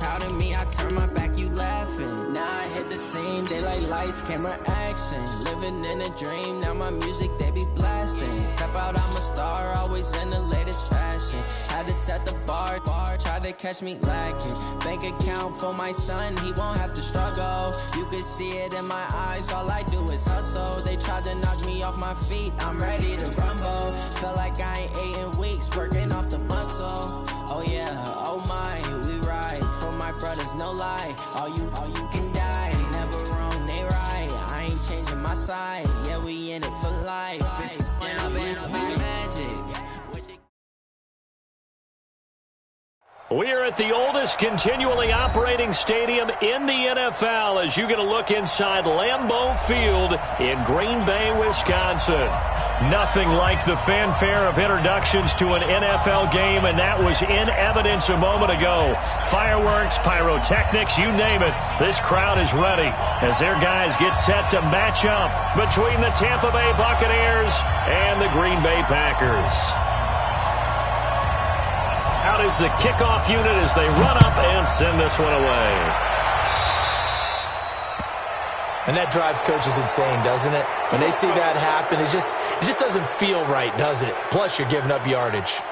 proud of me, I turn my back, you laughing. Now I hit the scene, daylight lights, camera action. Living in a dream, now my music, they be blasting. Step out, I'm a star, always in the latest fashion. Had to set the bar, try to catch me lacking. Bank account for my son, he won't have to struggle. You could see it in my eyes, all I do is hustle. They tried to knock me off my feet, I'm ready to rumble. Felt like I ain't ate in weeks, working off the muscle. Oh yeah, oh my, we ride for my brothers, no lie. All you can die, never wrong, they right. I ain't changing my side, yeah, we in it for life. Now it's magic. We're at the oldest continually operating stadium in the NFL as you get a look inside Lambeau Field in Green Bay, Wisconsin. Nothing like the fanfare of introductions to an NFL game, and that was in evidence a moment ago. Fireworks, pyrotechnics, you name it. This crowd is ready as their guys get set to match up between the Tampa Bay Buccaneers and the Green Bay Packers. Out is the kickoff unit as they run up and send this one away. And that drives coaches insane, doesn't it? When they see that happen, it just doesn't feel right, does it? Plus, you're giving up yardage.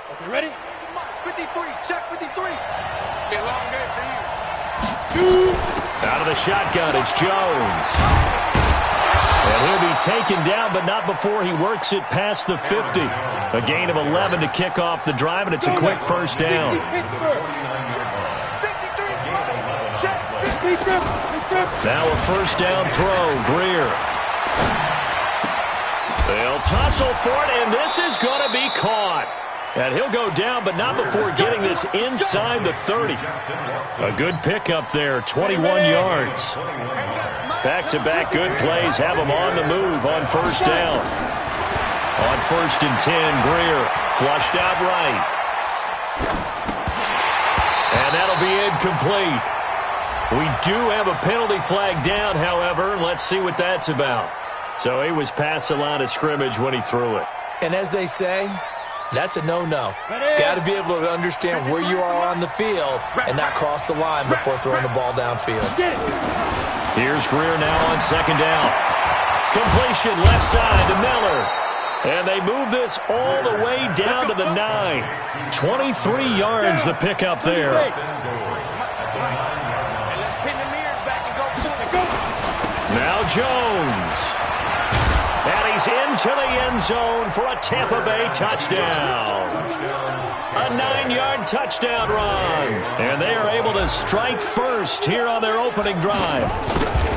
Okay, ready? 53, check 53. Elongate for you. Out of the shotgun, it's Jones. And he'll be taken down, but not before he works it past the 50. A gain of 11 to kick off the drive, and it's a quick first down. Now a first down throw, Greer. They'll tussle for it, and this is going to be caught. And he'll go down, but not before getting this inside the 30. A good pickup there, 21 yards. Back-to-back good plays have him on the move on first down. On 1st and 10, Greer flushed out right. And that'll be incomplete. We do have a penalty flag down, however. Let's see what that's about. So he was past the line of scrimmage when he threw it. And as they say, that's a no-no. Got to be able to understand where you are on the field and not cross the line before throwing the ball downfield. Here's Greer now on second down. Completion left side to Miller. And they move this all the way down to the 9. 23 yards the pickup there. Now Jones. And he's into the end zone for a Tampa Bay touchdown. A 9-yard touchdown run. And they are able to strike first here on their opening drive.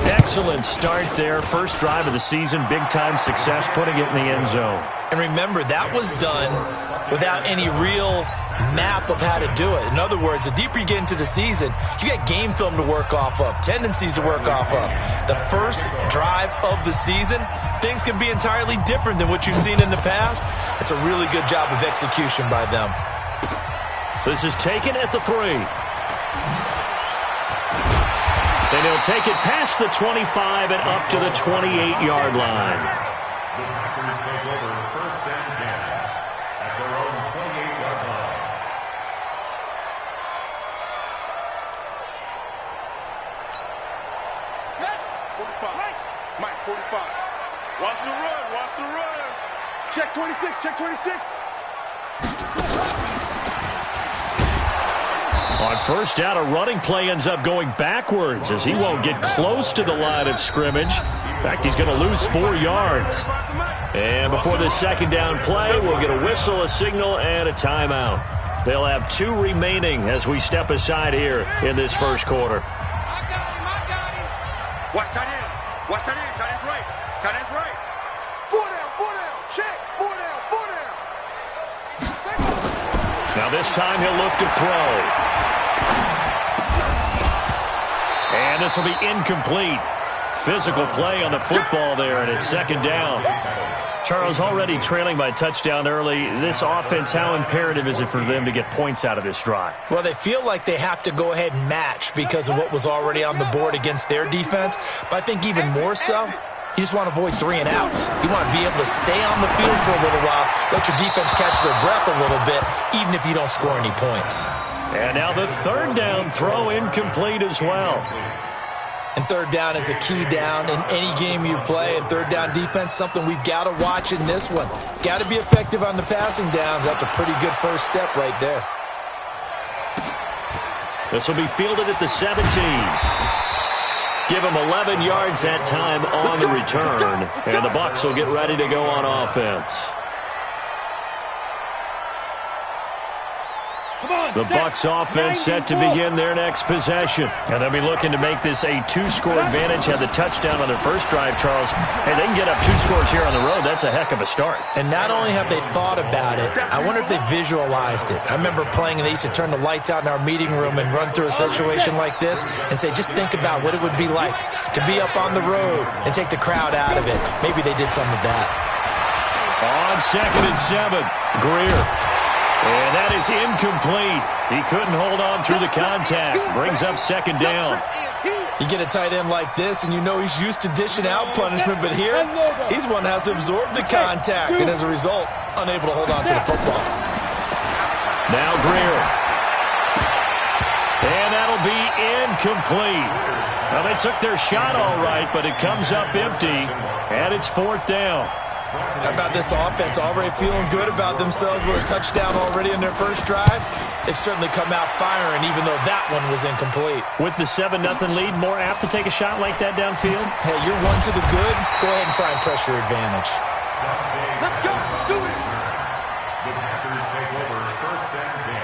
Excellent start there. First drive of the season. Big-time success putting it in the end zone. And remember, that was done without any real map of how to do it. In other words, the deeper you get into the season, you get game film to work off of, tendencies to work off of. The first drive of the season, things can be entirely different than what you've seen in the past. It's a really good job of execution by them. This is taken at the 3. And he'll take it past the 25 and up to the 28-yard line. The Packers take over 1st and 10 at their own 28-yard line. Mike, 45. Watch the run, watch the run. Check 26, check 26. On first down, a running play ends up going backwards as he won't get close to the line of scrimmage. In fact, he's going to lose 4 yards. And before this second down play, we'll get a whistle, a signal, and a timeout. They'll have 2 remaining as we step aside here in this first quarter. I got him. Watch tight end. Watch tight end. Tight end's right. Tight end's right. 4 down. Check. 4 down. Now this time he'll look to throw. And this will be incomplete. Physical play on the football there, and it's second down. Charles, already trailing by touchdown early. This offense, how imperative is it for them to get points out of this drive? Well, they feel like they have to go ahead and match because of what was already on the board against their defense. But I think even more so, You just want to avoid 3 and outs. You want to be able to stay on the field for a little while, let your defense catch their breath a little bit, even if you don't score any points. And now the third down throw incomplete as well. And third down is a key down in any game you play. And third down defense, something we've got to watch in this one. Got to be effective on the passing downs. That's a pretty good first step right there. This will be fielded at the 17. Give him 11 yards that time on the return. And the Bucs will get ready to go on offense. The Bucs offense set to begin their next possession. And they'll be looking to make this a 2-score advantage. Had the touchdown on their first drive, Charles. Hey, they can get up 2 scores here on the road. That's a heck of a start. And not only have they thought about it, I wonder if they visualized it. I remember playing and they used to turn the lights out in our meeting room and run through a situation like this and say, just think about what it would be like to be up on the road and take the crowd out of it. Maybe they did some of that. On 2nd and 7, Greer. And that is incomplete. He couldn't hold on through the contact. Brings up 2nd down. You get a tight end like this, and you know he's used to dishing out punishment, but here, he's one that has to absorb the contact, and as a result, unable to hold on to the football. Now Greer. And that'll be incomplete. Well, they took their shot all right, but it comes up empty, and it's 4th down. How about this offense already feeling good about themselves with a touchdown already in their first drive? They've certainly come out firing, even though that one was incomplete. With the 7-0 lead, more apt to take a shot like that downfield? Hey, you're one to the good. Go ahead and try and press your advantage. Let's go. Do it. The Packers take over 1st and 10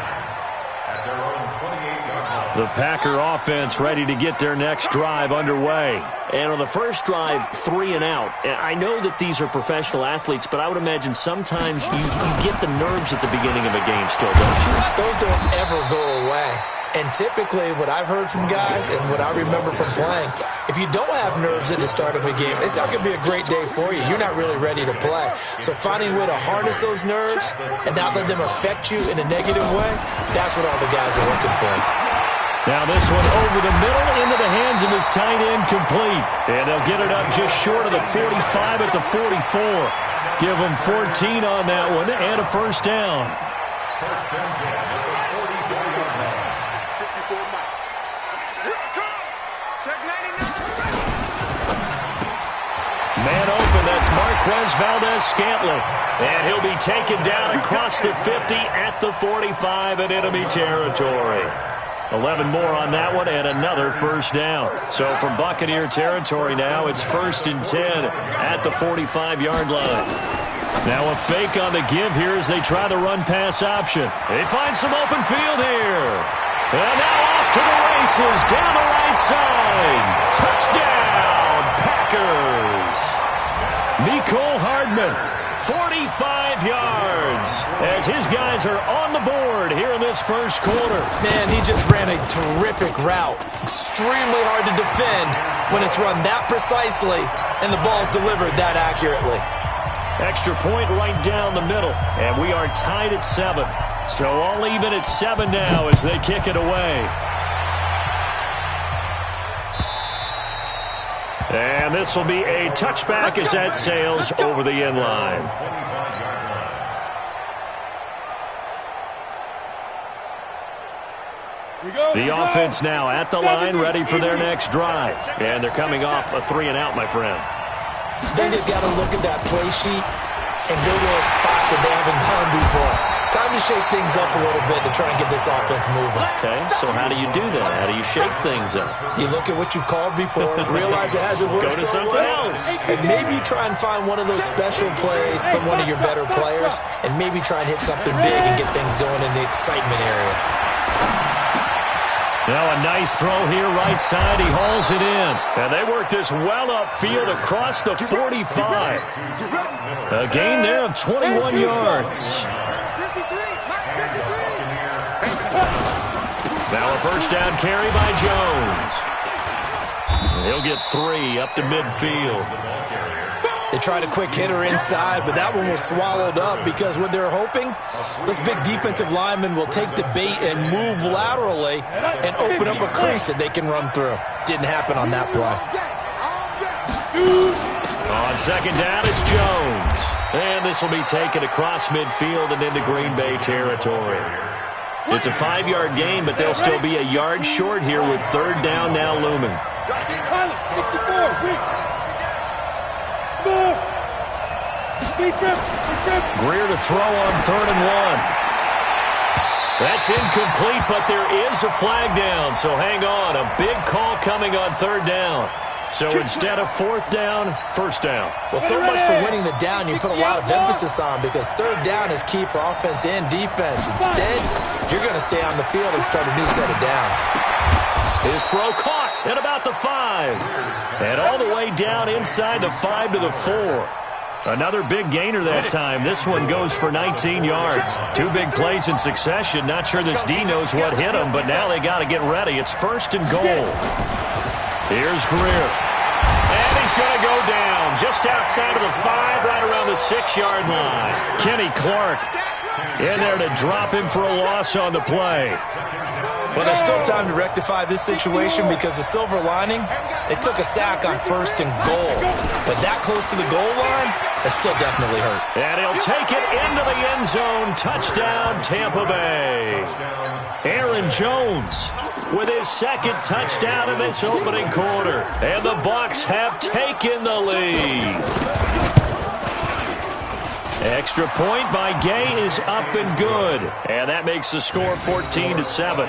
at their own 28-yard line. The Packer offense ready to get their next drive underway. And on the first drive, 3 and out. And I know that these are professional athletes, but I would imagine sometimes you get the nerves at the beginning of a game still, don't you? Those don't ever go away. And typically, what I've heard from guys and what I remember from playing, if you don't have nerves at the start of a game, it's not going to be a great day for you. You're not really ready to play. So finding a way to harness those nerves and not let them affect you in a negative way, that's what all the guys are looking for. Now this one over the middle into the hands of his tight end, complete. And they'll get it up just short of the 45 at the 44. Give them 14 on that one and a first down. 1st and 10 at the 44-yard line. 54 Mike. Here I come. Check 99. Man open, that's Marquez Valdez-Scantling. And he'll be taken down across the 50 at the 45 in enemy territory. 11 more on that one and another first down. So from Buccaneer territory now, it's 1st and 10 at the 45-yard line. Now a fake on the give here as they try the run-pass option. They find some open field here. And now off to the races down the right side. Touchdown, Packers. Mecole Hardman, 45 yards as his guys are on the board here in this first quarter. Man, he just ran a terrific route. Extremely hard to defend when it's run that precisely and the ball's delivered that accurately. Extra point right down the middle, and we are tied at 7. So all even at 7 now as they kick it away. And this will be a touchback as that sails over the end line. The offense now at the line, ready for their next drive. And they're coming off a 3 and out, my friend. Then they've got to look at that play sheet and go to a spot that they haven't gone before. Time to shake things up a little bit to try and get this offense moving. Okay, so how do you do that? How do you shake things up? You look at what you've called before, realize it hasn't worked Go to so something well, else. and maybe try and find one of those special plays from one of your better players, and maybe try and hit something big and get things going in the excitement area. Now a nice throw here, right side. He hauls it in. And they work this well upfield across the 45. A gain there of 21 yards. Now a first down carry by Jones. He'll get 3 up to midfield. They tried a quick hitter inside, but that one was swallowed up because what they're hoping, those big defensive linemen will take the bait and move laterally and open up a crease that they can run through. Didn't happen on that play. On second down, it's Jones. And this will be taken across midfield and into Green Bay territory. It's a 5-yard gain, but they'll still be a yard short here with third down now looming. Greer to throw on 3rd and 1. That's incomplete, but there is a flag down, so hang on. A big call coming on 3rd down. So instead of 4th down, 1st down. Well, so much for winning the down you put a lot of emphasis on, because 3rd down is key for offense and defense. Instead, you're going to stay on the field and start a new set of downs. His throw caught at about the 5. And all the way down inside the 5 to the 4. Another big gainer that time. This one goes for 19 yards. 2 big plays in succession. Not sure this D knows what hit him, but now they got to get ready. It's 1st and goal. Here's Greer. And he's going to go down just outside of the 5, right around the 6-yard line. Kenny Clark in there to drop him for a loss on the play. Well, there's still time to rectify this situation, because the silver lining, they took a sack on 1st and goal. But that close to the goal line, that still definitely hurt. And he'll take it into the end zone. Touchdown, Tampa Bay. Aaron Jones with his 2nd touchdown in this opening quarter. And the Bucs have taken the lead. Extra point by Gay is up and good. And that makes the score 14-7.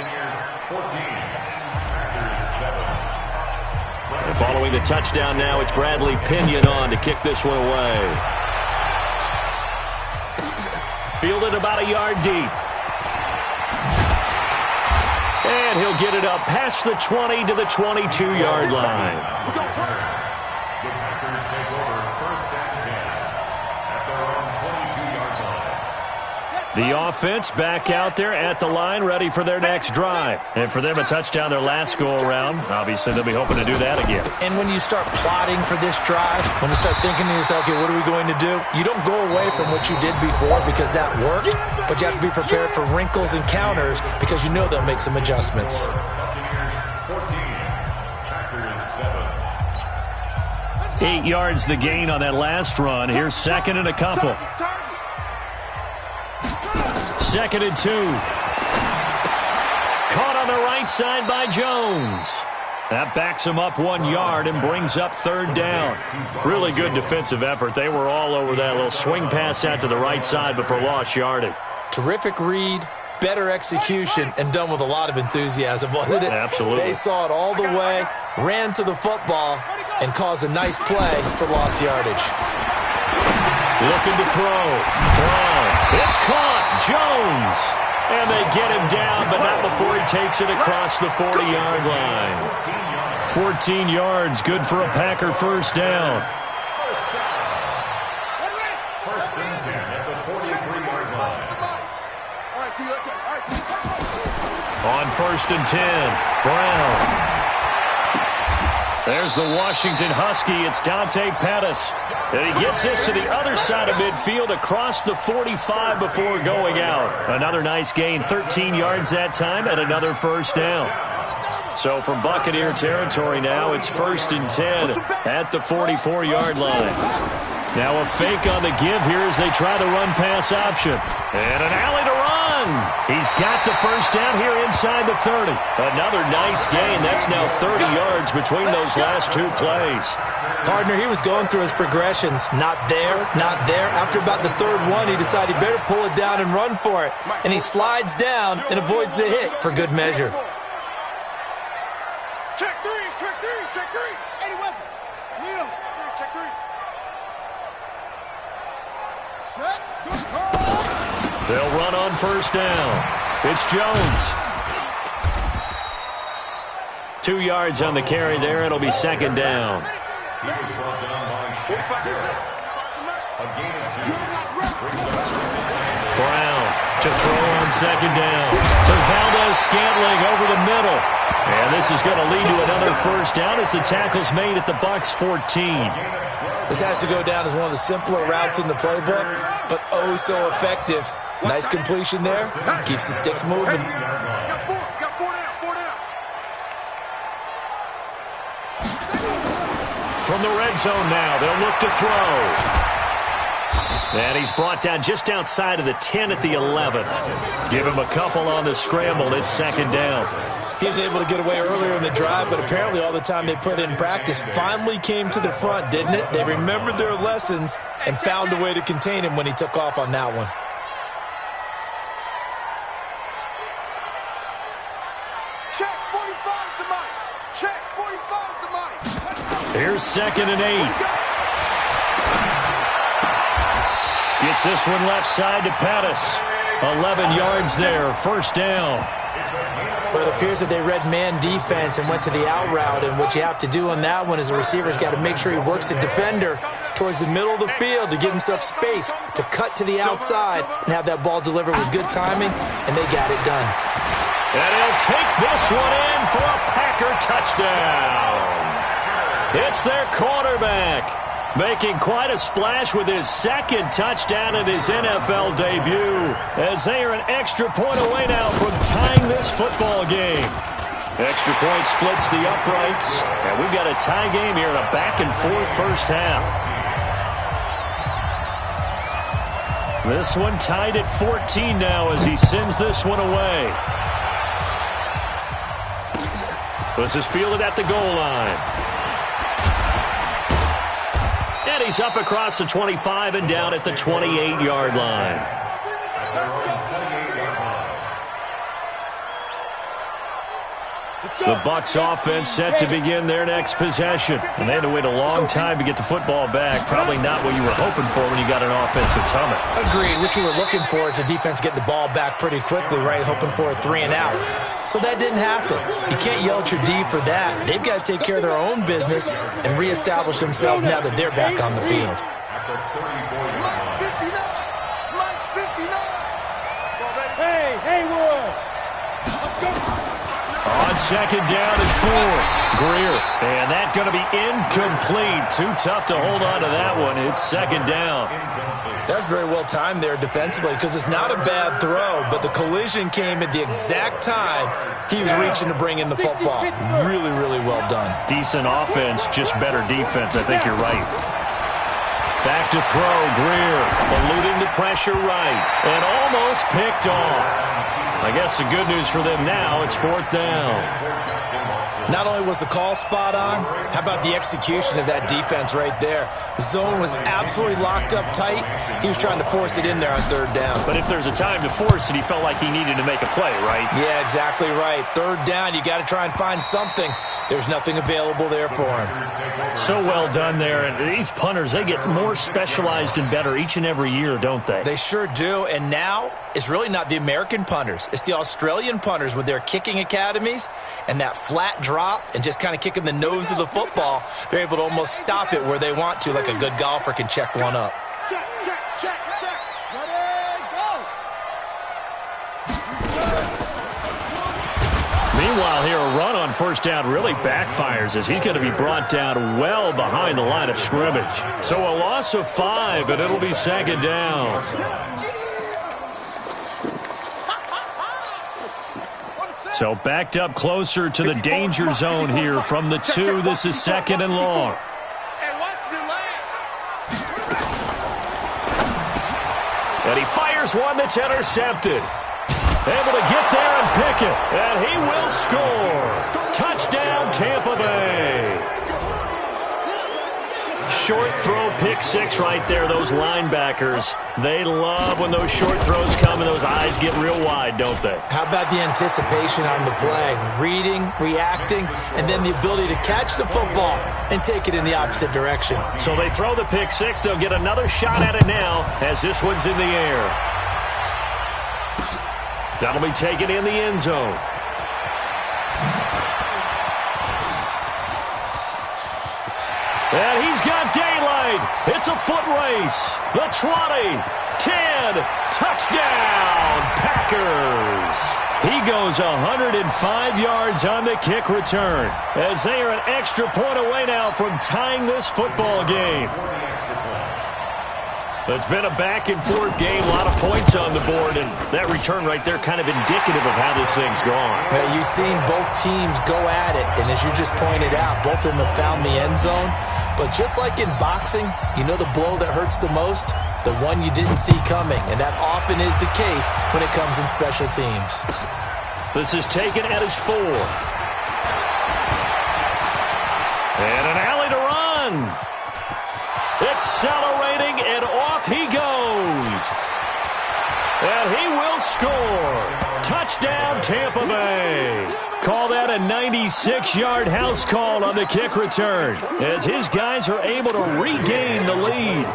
And following the touchdown now, it's Bradley Pinion on to kick this one away. Fielded about a yard deep. And he'll get it up past the 20 to the 22-yard line. The Packers take over 1st and 10 at their own 22-yard line. The offense back out there at the line, ready for their next drive. And for them, a touchdown their last go-around. Obviously, they'll be hoping to do that again. And when you start plotting for this drive, when you start thinking to yourself, okay, what are we going to do? You don't go away from what you did before because that worked, but you have to be prepared for wrinkles and counters because you know they'll make some adjustments. Buccaneers 14, Packers 7. 8 yards the gain on that last run. Here's 2nd and a couple. 2nd and 2. Caught on the right side by Jones. That backs him up 1 yard and brings up 3rd down. Really good defensive effort. They were all over that little swing pass out to the right side before lost yardage. Terrific read, better execution, and done with a lot of enthusiasm, wasn't it? Absolutely. They saw it all the way, ran to the football, and caused a nice play for lost yardage. Looking to throw. Brown. It's caught. Jones. And they get him down, but not before he takes it across the 40-yard line. 14 yards, good for a Packer 1st down. 1st and 10 at the 43-yard line. On 1st and 10, Brown. There's the Washington Husky. It's Dante Pettis. And he gets this to the other side of midfield across the 45 before going out. Another nice gain, 13 yards that time, and another 1st down. So from Buccaneer territory now, it's 1st and 10 at the 44-yard line. Now a fake on the give here as they try the run-pass option. And an alley to run. He's got the 1st down here inside the 30. Another nice gain. That's now 30 yards between those last 2 plays. Partner, he was going through his progressions. Not there, not there. After about the 3rd one, he decided he better pull it down and run for it. And he slides down and avoids the hit for good measure. Check 3, check 3, check 3. Any weapon. Wheel. Check 3. Set. Good call. They'll run on 1st down. It's Jones. 2 yards on the carry there. It'll be 2nd down. He was brought down by Shaq. A gain of 2. Brown to throw on 2nd down. To Valdez-Scantling over the middle. And this is going to lead to another 1st down as the tackle's made at the Bucs 14. This has to go down as one of the simpler routes in the playbook, but oh so effective. Nice completion there. Keeps the sticks moving. Got 4 down, 4 down. from the red zone now. They'll look to throw. And he's brought down just outside of the 10 at the 11. Give him a couple on the scramble. It's second down. He was able to get away earlier in the drive, but apparently all the time they put in practice finally came to the front, didn't it? They remembered their lessons and found a way to contain him when he took off on that one. Check, 45's the mic. Check, 45's the mic. Here's 2nd and 8. Gets this one left side to Pettis. 11 yards there, first down. But it appears that they read man defense and went to the out route, and what you have to do on that one is the receiver's got to make sure he works the defender towards the middle of the field to give himself space to cut to the outside and have that ball delivered with good timing, and they got it done. And he'll take this one in for a Packer touchdown. It's their quarterback, making quite a splash with his second touchdown in his NFL debut, as they are an extra point away now from tying this football game. Extra point splits the uprights, and we've got a tie game here in a back-and-forth first half. This one tied at 14 now as he sends this one away. This is fielded at the goal line. And he's up across the 25 and down at the 28-yard line. The Bucs offense set to begin their next possession. And they had to wait a long time to get the football back. Probably not what you were hoping for when you got an offense that's humming. Agreed. What you were looking for is the defense getting the ball back pretty quickly, right? Hoping for a 3 and out. So that didn't happen. You can't yell at your D for that. They've got to take care of their own business and reestablish themselves now that they're back on the field. Hey, Haywood. Let's go. On second down and 4, Greer. And that's going to be incomplete. Too tough to hold on to that one. It's second down. That's very well timed there defensively because it's not a bad throw, but the collision came at the exact time he was reaching to bring in the football. Really, really well done. Decent offense, just better defense. I think you're right. Back to throw, Greer, eluding the pressure right, and almost picked off. I guess the good news for them now, it's fourth down. Not only was the call spot on, how about the execution of that defense right there? The zone was absolutely locked up tight. He was trying to force it in there on third down. But if there's a time to force it, he felt like he needed to make a play, right? Yeah, exactly right. Third down, you got to try and find something. There's nothing available there for him. So well done there. And these punters, they get more specialized and better each and every year, don't they? They sure do. And now it's really not the American punters. It's the Australian punters with their kicking academies and that flat drop and just kind of kicking the nose of the football. They're able to almost stop it where they want to, like a good golfer can check one up. Check. Ready, go. Meanwhile, here a run on first down really backfires as he's going to be brought down well behind the line of scrimmage. So a loss of 5, and it'll be second down. So backed up closer to the danger zone here from the 2. This is second and long. And he fires one that's intercepted. Able to get there and pick it. And he will score. Touchdown, Tampa Bay. Short throw, pick 6 right there. Those linebackers, they love when those short throws come and those eyes get real wide, don't they? How about the anticipation on the play? Reading, reacting, and then the ability to catch the football and take it in the opposite direction. So they throw the pick 6. They'll get another shot at it now as this one's in the air. That'll be taken in the end zone. And he's got daylight. It's a foot race. The 20, 10, touchdown, Packers. He goes 105 yards on the kick return as they are an extra point away now from tying this football game. It's been a back-and-forth game, a lot of points on the board, and that return right there kind of indicative of how this thing's gone. Yeah, you've seen both teams go at it, and as you just pointed out, both of them have found the end zone. But just like in boxing, you know the blow that hurts the most? The one you didn't see coming, and that often is the case when it comes in special teams. This is taken at his 4. And an alley to run. Accelerating, and off he goes. And he will score. Touchdown, Tampa Bay. Call that a 96-yard house call on the kick return, as his guys are able to regain the lead.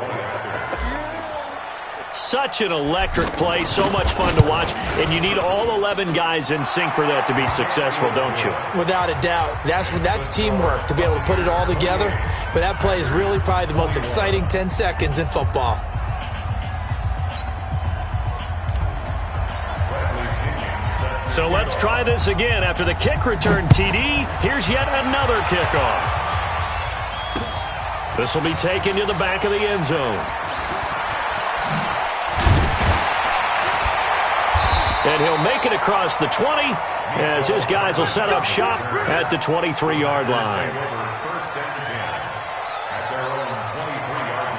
Such an electric play, so much fun to watch, and you need all 11 guys in sync for that to be successful, don't you? Without a doubt. That's teamwork, to be able to put it all together. But that play is really probably the most exciting 10 seconds in football. So let's try this again. After the kick return TD, here's yet another kickoff. This will be taken to the back of the end zone. And he'll make it across the 20 as his guys will set up shop at the 23-yard line. First and 10 at their own 23-yard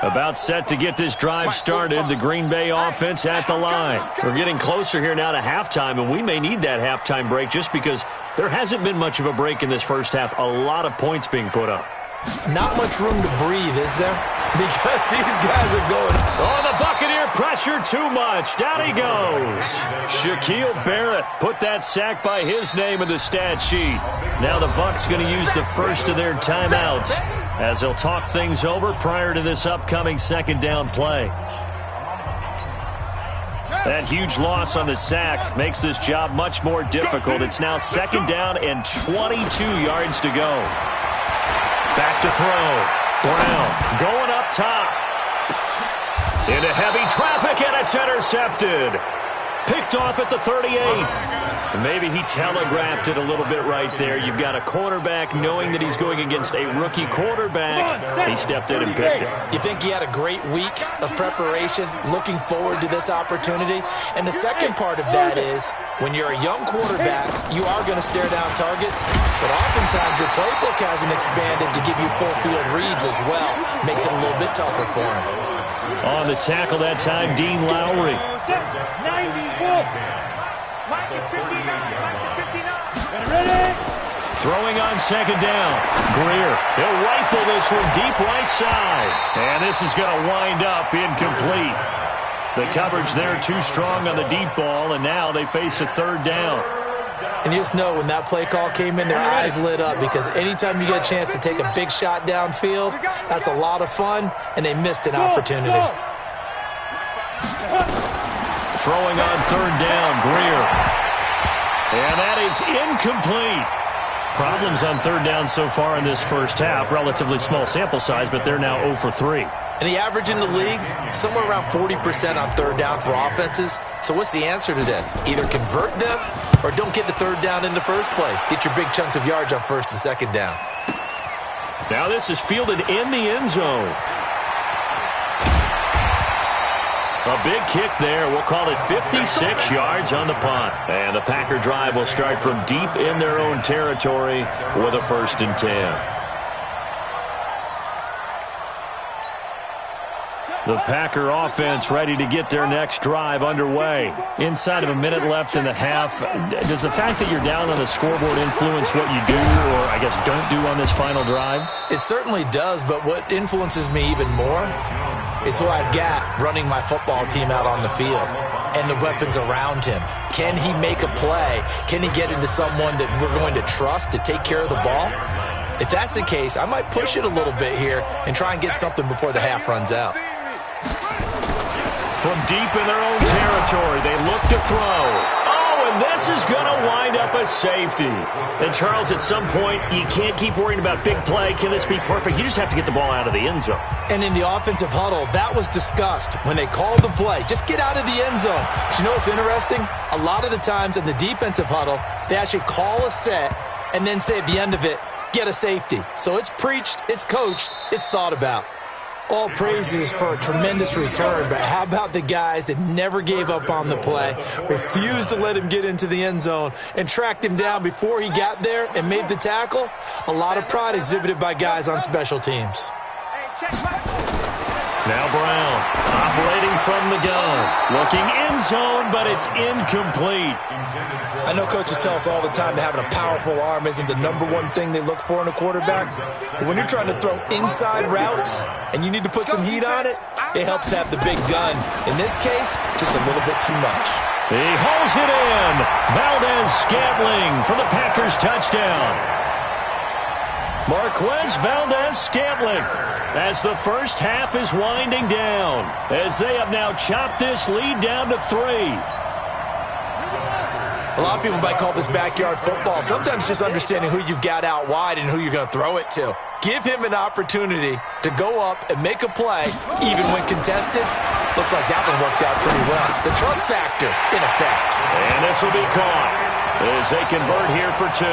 line. About set to get this drive started, the Green Bay offense at the line. We're getting closer here now to halftime, and we may need that halftime break just because there hasn't been much of a break in this first half. A lot of points being put up. Not much room to breathe, is there? Because these guys are going. Oh, the Buccaneer pressure too much. Down he goes. Shaquille Barrett put that sack by his name in the stat sheet. Now the Bucs going to use the first of their timeouts as they'll talk things over prior to this upcoming second down play. That huge loss on the sack makes this job much more difficult. It's now second down and 22 yards to go. Back to throw. Brown going up top. Into heavy traffic, and it's intercepted. Picked off at the 38. Maybe he telegraphed it a little bit right there. You've got a quarterback knowing that he's going against a rookie quarterback. He stepped in and picked it. You think he had a great week of preparation, looking forward to this opportunity? And the second part of that is, when you're a young quarterback, you are going to stare down targets, but oftentimes your playbook hasn't expanded to give you full field reads as well. Makes it a little bit tougher for him. On the tackle that time, Dean Lowry. 94. Throwing on second down. Greer. He'll rifle this one deep right side. And this is going to wind up incomplete. The coverage there too strong on the deep ball, and now they face a third down. And you just know when that play call came in, their eyes lit up, because anytime you get a chance to take a big shot downfield, that's a lot of fun, and they missed an opportunity. Throwing on third down, Greer. And that is incomplete. Problems on third down so far in this first half. Relatively small sample size, but they're now 0 for 3. And the average in the league, somewhere around 40% on third down for offenses. So what's the answer to this? Either convert them or don't get the third down in the first place. Get your big chunks of yards on first and second down. Now this is fielded in the end zone. A big kick there. We'll call it 56 yards on the punt. And the Packer drive will start from deep in their own territory with a 1st and 10. The Packer offense ready to get their next drive underway. Inside of a minute left in the half, does the fact that you're down on the scoreboard influence what you do, or I guess don't do on this final drive? It certainly does, but what influences me even more is who I've got running my football team out on the field and the weapons around him. Can he make a play? Can he get into someone that we're going to trust to take care of the ball? If that's the case, I might push it a little bit here and try and get something before the half runs out. From deep in their own territory, they look to throw. Oh, and this this is going to wind up a safety. And, Charles, at some point, you can't keep worrying about big play. Can this be perfect? You just have to get the ball out of the end zone. And in the offensive huddle, that was discussed when they called the play. Just get out of the end zone. But you know what's interesting? A lot of the times in the defensive huddle, they actually call a set and then say at the end of it, get a safety. So it's preached, it's coached, it's thought about. All praises for a tremendous return, but how about the guys that never gave up on the play, refused to let him get into the end zone, and tracked him down before he got there and made the tackle? A lot of pride exhibited by guys on special teams. Now Brown, operating from the gun, looking end zone, but it's incomplete. I know coaches tell us all the time that having a powerful arm isn't the number one thing they look for in a quarterback. But when you're trying to throw inside routes and you need to put some heat on it, it helps to have the big gun. In this case, just a little bit too much. He hauls it in. Valdez-Scantling for the Packers touchdown. Marquez Valdez-Scantling as the first half is winding down, as they have now chopped this lead down to 3. A lot of people might call this backyard football. Sometimes just understanding who you've got out wide and who you're going to throw it to. Give him an opportunity to go up and make a play, even when contested. Looks like that one worked out pretty well. The trust factor, in effect. And this will be caught as they convert here for 2.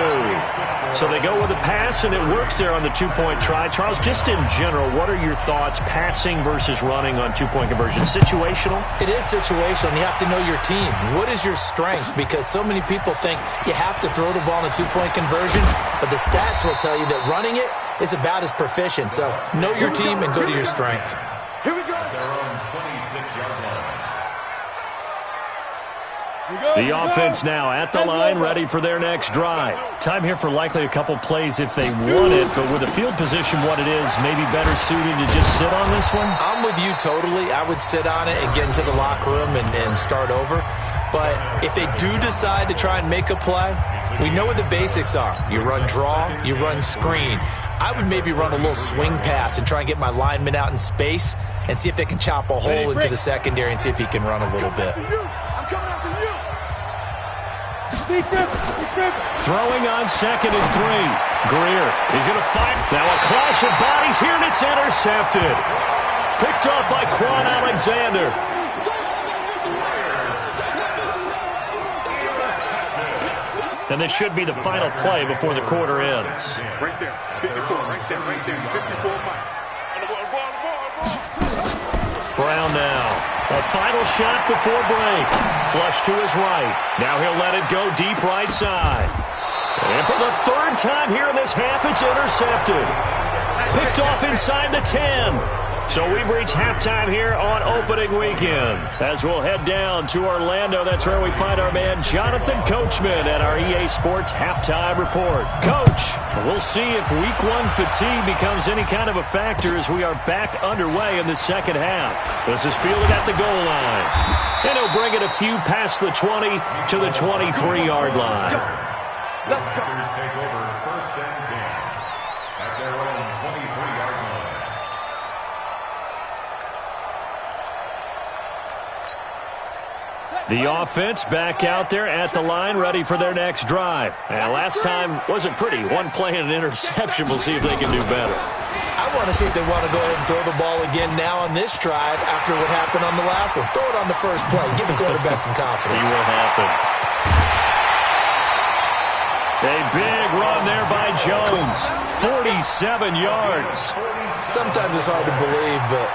So they go with a pass, and it works there on the two-point try. Charles, just in general, what are your thoughts, passing versus running on two-point conversion? Situational? It is situational. You have to know your team. What is your strength? Because so many people think you have to throw the ball in a two-point conversion, but the stats will tell you that running it is about as proficient. So know your team and go to your strength. Here we go. Their own 26-yard line. The offense now at the line, ready for their next drive. Time here for likely a couple plays if they want it, but with the field position what it is, maybe better suited to just sit on this one? I'm with you totally. I would sit on it and get into the locker room and start over. But if they do decide to try and make a play, we know what the basics are. You run draw, you run screen. I would maybe run a little swing pass and try and get my lineman out in space and see if they can chop a hole into the secondary and see if he can run a little bit. I'm coming after you. Throwing on 2nd and 3. Greer, he's going to fight. Now a clash of bodies here, and it's intercepted. Picked off by Quan Alexander. And this should be the final play before the quarter ends. Right there, 54, right there, 54 Mike. Brown now. A final shot before break. Flush to his right. Now he'll let it go deep right side. And for the 3rd time here in this half, it's intercepted. Picked off inside the 10. So we've reached halftime here on opening weekend. As we'll head down to Orlando, that's where we find our man Jonathan Coachman at our EA Sports Halftime Report. Coach, we'll see if Week 1 fatigue becomes any kind of a factor as we are back underway in the second half. This is fielded at the goal line. And he'll bring it a few past the 20 to the 23-yard line. Let's go. Packers take over 1st and 10 at their own 23-yard line. The offense back out there at the line, ready for their next drive. And last time wasn't pretty. One play and an interception. We'll see if they can do better. I want to see if they want to go ahead and throw the ball again now on this drive after what happened on the last one. Throw it on the first play. Give the quarterback some confidence. See what happens. A big run there by Jones. 47 yards. Sometimes it's hard to believe, but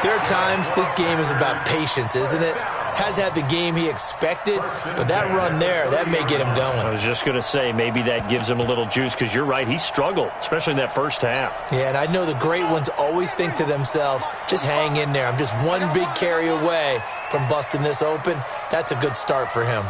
there are times this game is about patience, isn't it? Has had the game he expected, but that run there, that may get him going. I was just going to say, maybe that gives him a little juice, because you're right, he struggled, especially in that first half. Yeah, and I know the great ones always think to themselves, just hang in there. I'm just one big carry away from busting this open. That's a good start for him.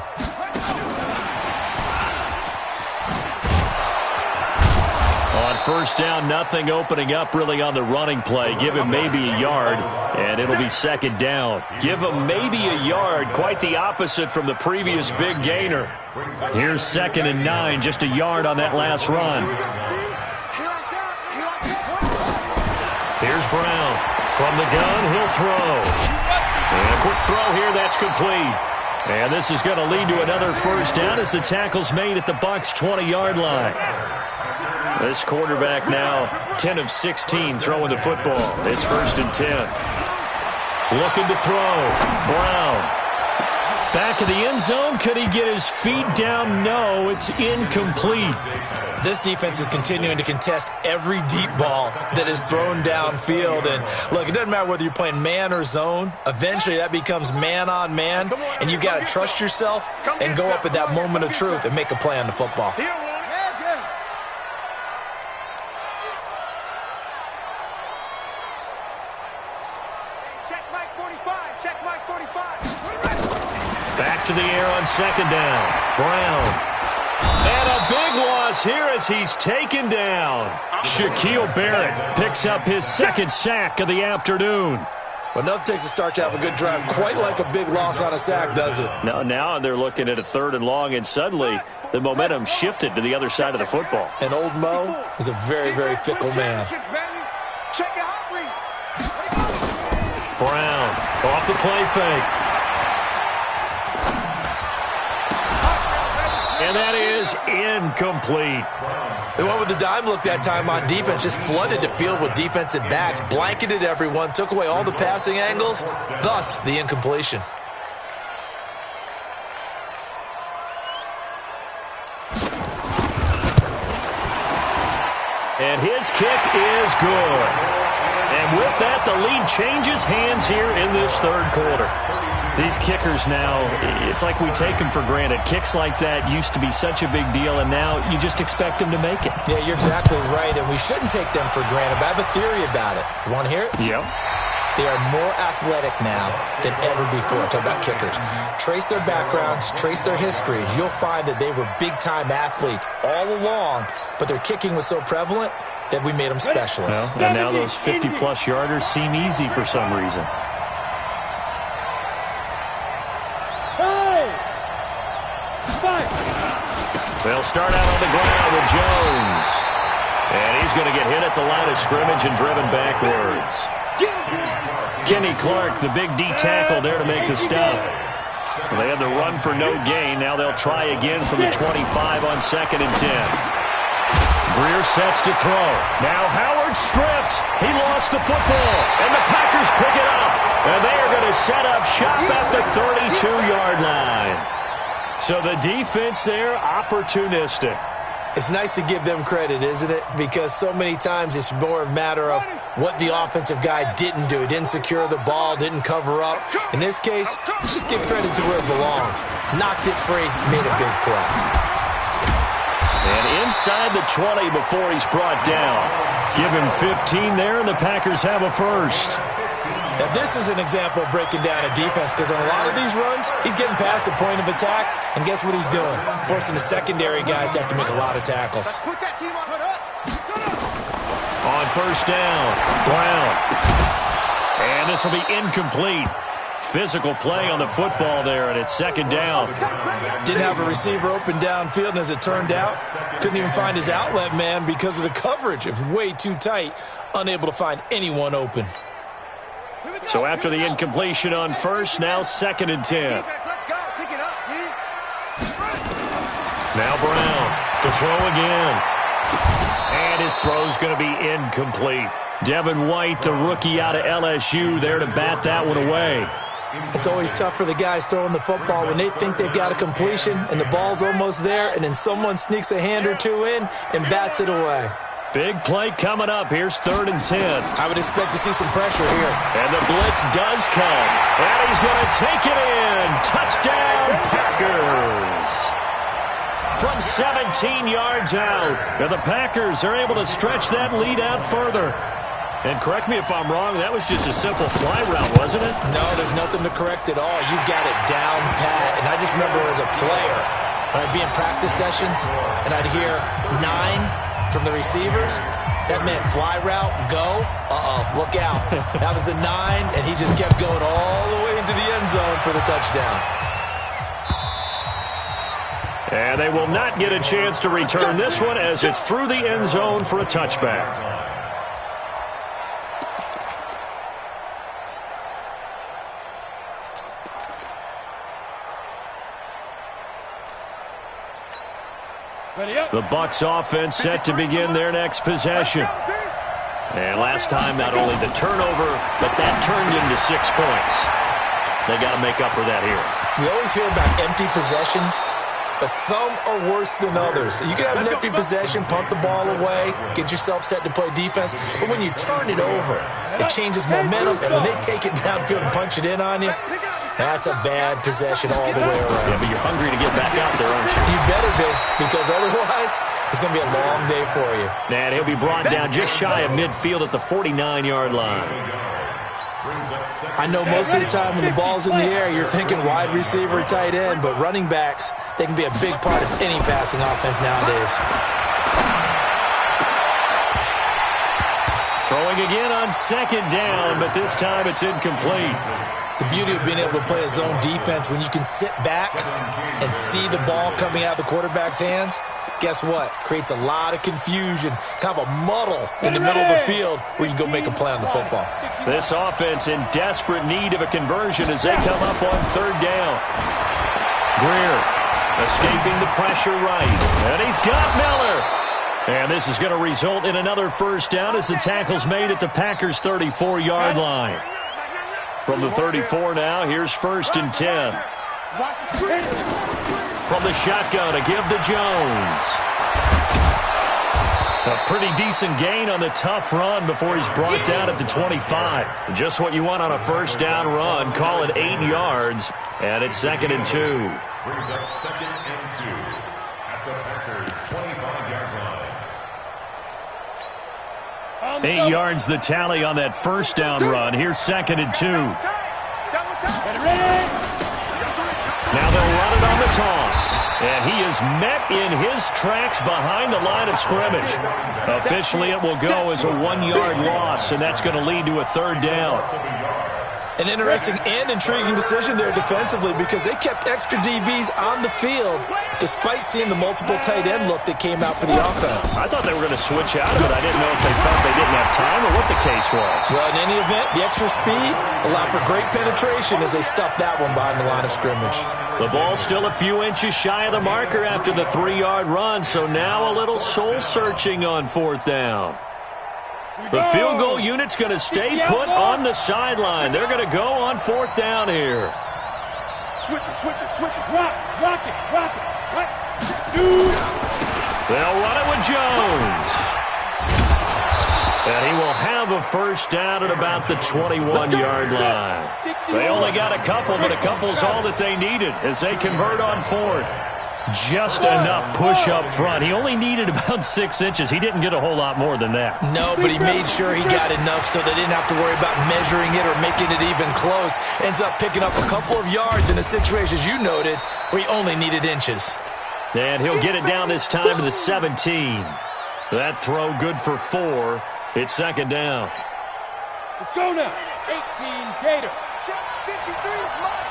On first down, nothing opening up really on the running play. Give him maybe a yard, and it'll be second down. Give him maybe a yard, quite the opposite from the previous big gainer. Here's 2nd and 9, just a yard on that last run. Here's Brown. From the gun, he'll throw. And a quick throw here, that's complete. And this is going to lead to another first down as the tackle's made at the Bucs' 20-yard line. This quarterback now 10 of 16 throwing the football. It's 1st and 10. Looking to throw. Brown. Back of the end zone. Could he get his feet down? No, it's incomplete. This defense is continuing to contest every deep ball that is thrown downfield. And, look, it doesn't matter whether you're playing man or zone. Eventually, that becomes man on man, and you've got to trust yourself and go up at that moment of truth and make a play on the football. Back to the air on 2nd down. Brown. And a big loss here as he's taken down. Shaquille Barrett picks up his 2nd sack of the afternoon. Well, nothing takes a start to have a good drive quite like a big loss on a sack, does it? No, now they're looking at a 3rd and long, and suddenly the momentum shifted to the other side of the football. And old Mo is a very, very fickle man. Brown off the play fake. And that is incomplete. They went with the dime look that time on defense, just flooded the field with defensive backs, blanketed everyone, took away all the passing angles, thus the incompletion. And his kick is good. And with that, the lead changes hands here in this 3rd quarter. These kickers now, it's like we take them for granted. Kicks like that used to be such a big deal, and now you just expect them to make it. Yeah, you're exactly right, and we shouldn't take them for granted, but I have a theory about it. You want to hear it? Yep. They are more athletic now than ever before. Talk about kickers. Trace their backgrounds, trace their histories. You'll find that they were big-time athletes all along, but their kicking was so prevalent that we made them specialists. Well, and now those 50-plus yarders seem easy for some reason. They'll start out on the ground with Jones. And he's going to get hit at the line of scrimmage and driven backwards. Kenny Clark, the big D tackle there to make the stop. Well, they had the run for no gain. Now they'll try again from the 25 on 2nd and 10. Greer sets to throw. Now Howard stripped. He lost the football. And the Packers pick it up. And they are going to set up shop at the 32-yard line. So the defense there, opportunistic. It's nice to give them credit, isn't it? Because so many times it's more a matter of what the offensive guy didn't do. He didn't secure the ball, didn't cover up. In this case, let's just give credit to where it belongs. Knocked it free, made a big play. And inside the 20 before he's brought down. Give him 15 there, and the Packers have a first. Now, this is an example of breaking down a defense because on a lot of these runs, he's getting past the point of attack, and guess what he's doing? Forcing the secondary guys to have to make a lot of tackles. On 1st down, Brown. And this will be incomplete. Physical play on the football there, and it's 2nd down. Didn't have a receiver open downfield, and as it turned out, couldn't even find his outlet man because of the coverage. It was way too tight, unable to find anyone open. So after the incompletion on 1st, now 2nd and 10. Now Brown to throw again. And his throw's going to be incomplete. Devin White, the rookie out of LSU, there to bat that one away. It's always tough for the guys throwing the football when they think they've got a completion and the ball's almost there, and then someone sneaks a hand or two in and bats it away. Big play coming up. Here's 3rd and 10. I would expect to see some pressure here. And the blitz does come. And he's going to take it in. Touchdown, Packers. From 17 yards out. And the Packers are able to stretch that lead out further. And correct me if I'm wrong, that was just a simple fly route, wasn't it? No, there's nothing to correct at all. You got it down pat. And I just remember as a player, when I'd be in practice sessions, and I'd hear 9 from the receivers, that meant fly route, go, look out. That was the 9, and he just kept going all the way into the end zone for the touchdown. And they will not get a chance to return this one as it's through the end zone for a touchback. The Bucs offense set to begin their next possession. And last time, not only the turnover, but that turned into 6 points. They got to make up for that here. We always hear about empty possessions, but some are worse than others. You can have an empty possession, punt the ball away, get yourself set to play defense, but when you turn it over, it changes momentum, and when they take it downfield and punch it in on you, that's a bad possession all the way around. Yeah, but you're hungry to get back out there, aren't you? You better be, because otherwise it's going to be a long day for you. And he'll be brought down just shy of midfield at the 49-yard line. I know most of the time when the ball's in the air, you're thinking wide receiver, tight end, but running backs, they can be a big part of any passing offense nowadays. Throwing again on second down, but this time it's incomplete. The beauty of being able to play a zone defense when you can sit back and see the ball coming out of the quarterback's hands, guess what? Creates a lot of confusion, kind of a muddle in the middle of the field where you can go make a play on the football. This offense in desperate need of a conversion as they come up on third down. Greer escaping the pressure right, and he's got Miller. And this is going to result in another first down as the tackle's made at the Packers' 34-yard line. From the 34 now, here's 1st and 10. From the shotgun, a give to Jones. A pretty decent gain on the tough run before he's brought down at the 25. Just what you want on a first down run. Call it 8 yards, and it's 2nd and 2. Brings up 2nd and 2 at the Packers' 25-yard line. 8 yards the tally on that first down run. Here's 2nd and 2. Now they'll run it on the toss. And he is met in his tracks behind the line of scrimmage. Officially, it will go as a 1-yard loss, and that's going to lead to a third down. An interesting and intriguing decision there defensively because they kept extra DBs on the field despite seeing the multiple tight end look that came out for the offense. I thought they were going to switch out of it. I didn't know if they felt they didn't have time or what the case was. Well, in any event, the extra speed allowed for great penetration as they stuffed that one behind the line of scrimmage. The ball's still a few inches shy of the marker after the 3-yard run, so now a little soul-searching on 4th down. The field goal unit's going to stay put on the sideline. They're going to go on 4th down here. Switch it. Rock it. They'll run it with Jones. And he will have a first down at about the 21-yard line. They only got a couple, but a couple's all that they needed as they convert on 4th. Just enough push up front. He only needed about 6 inches. He didn't get a whole lot more than that. No, but he made sure he got enough so they didn't have to worry about measuring it or making it even close. Ends up picking up a couple of yards in a situation, as you noted, where he only needed inches. And he'll get it down this time to the 17. That throw good for 4. It's 2nd down. Let's go now. 18 Gator. Check 53 is mine.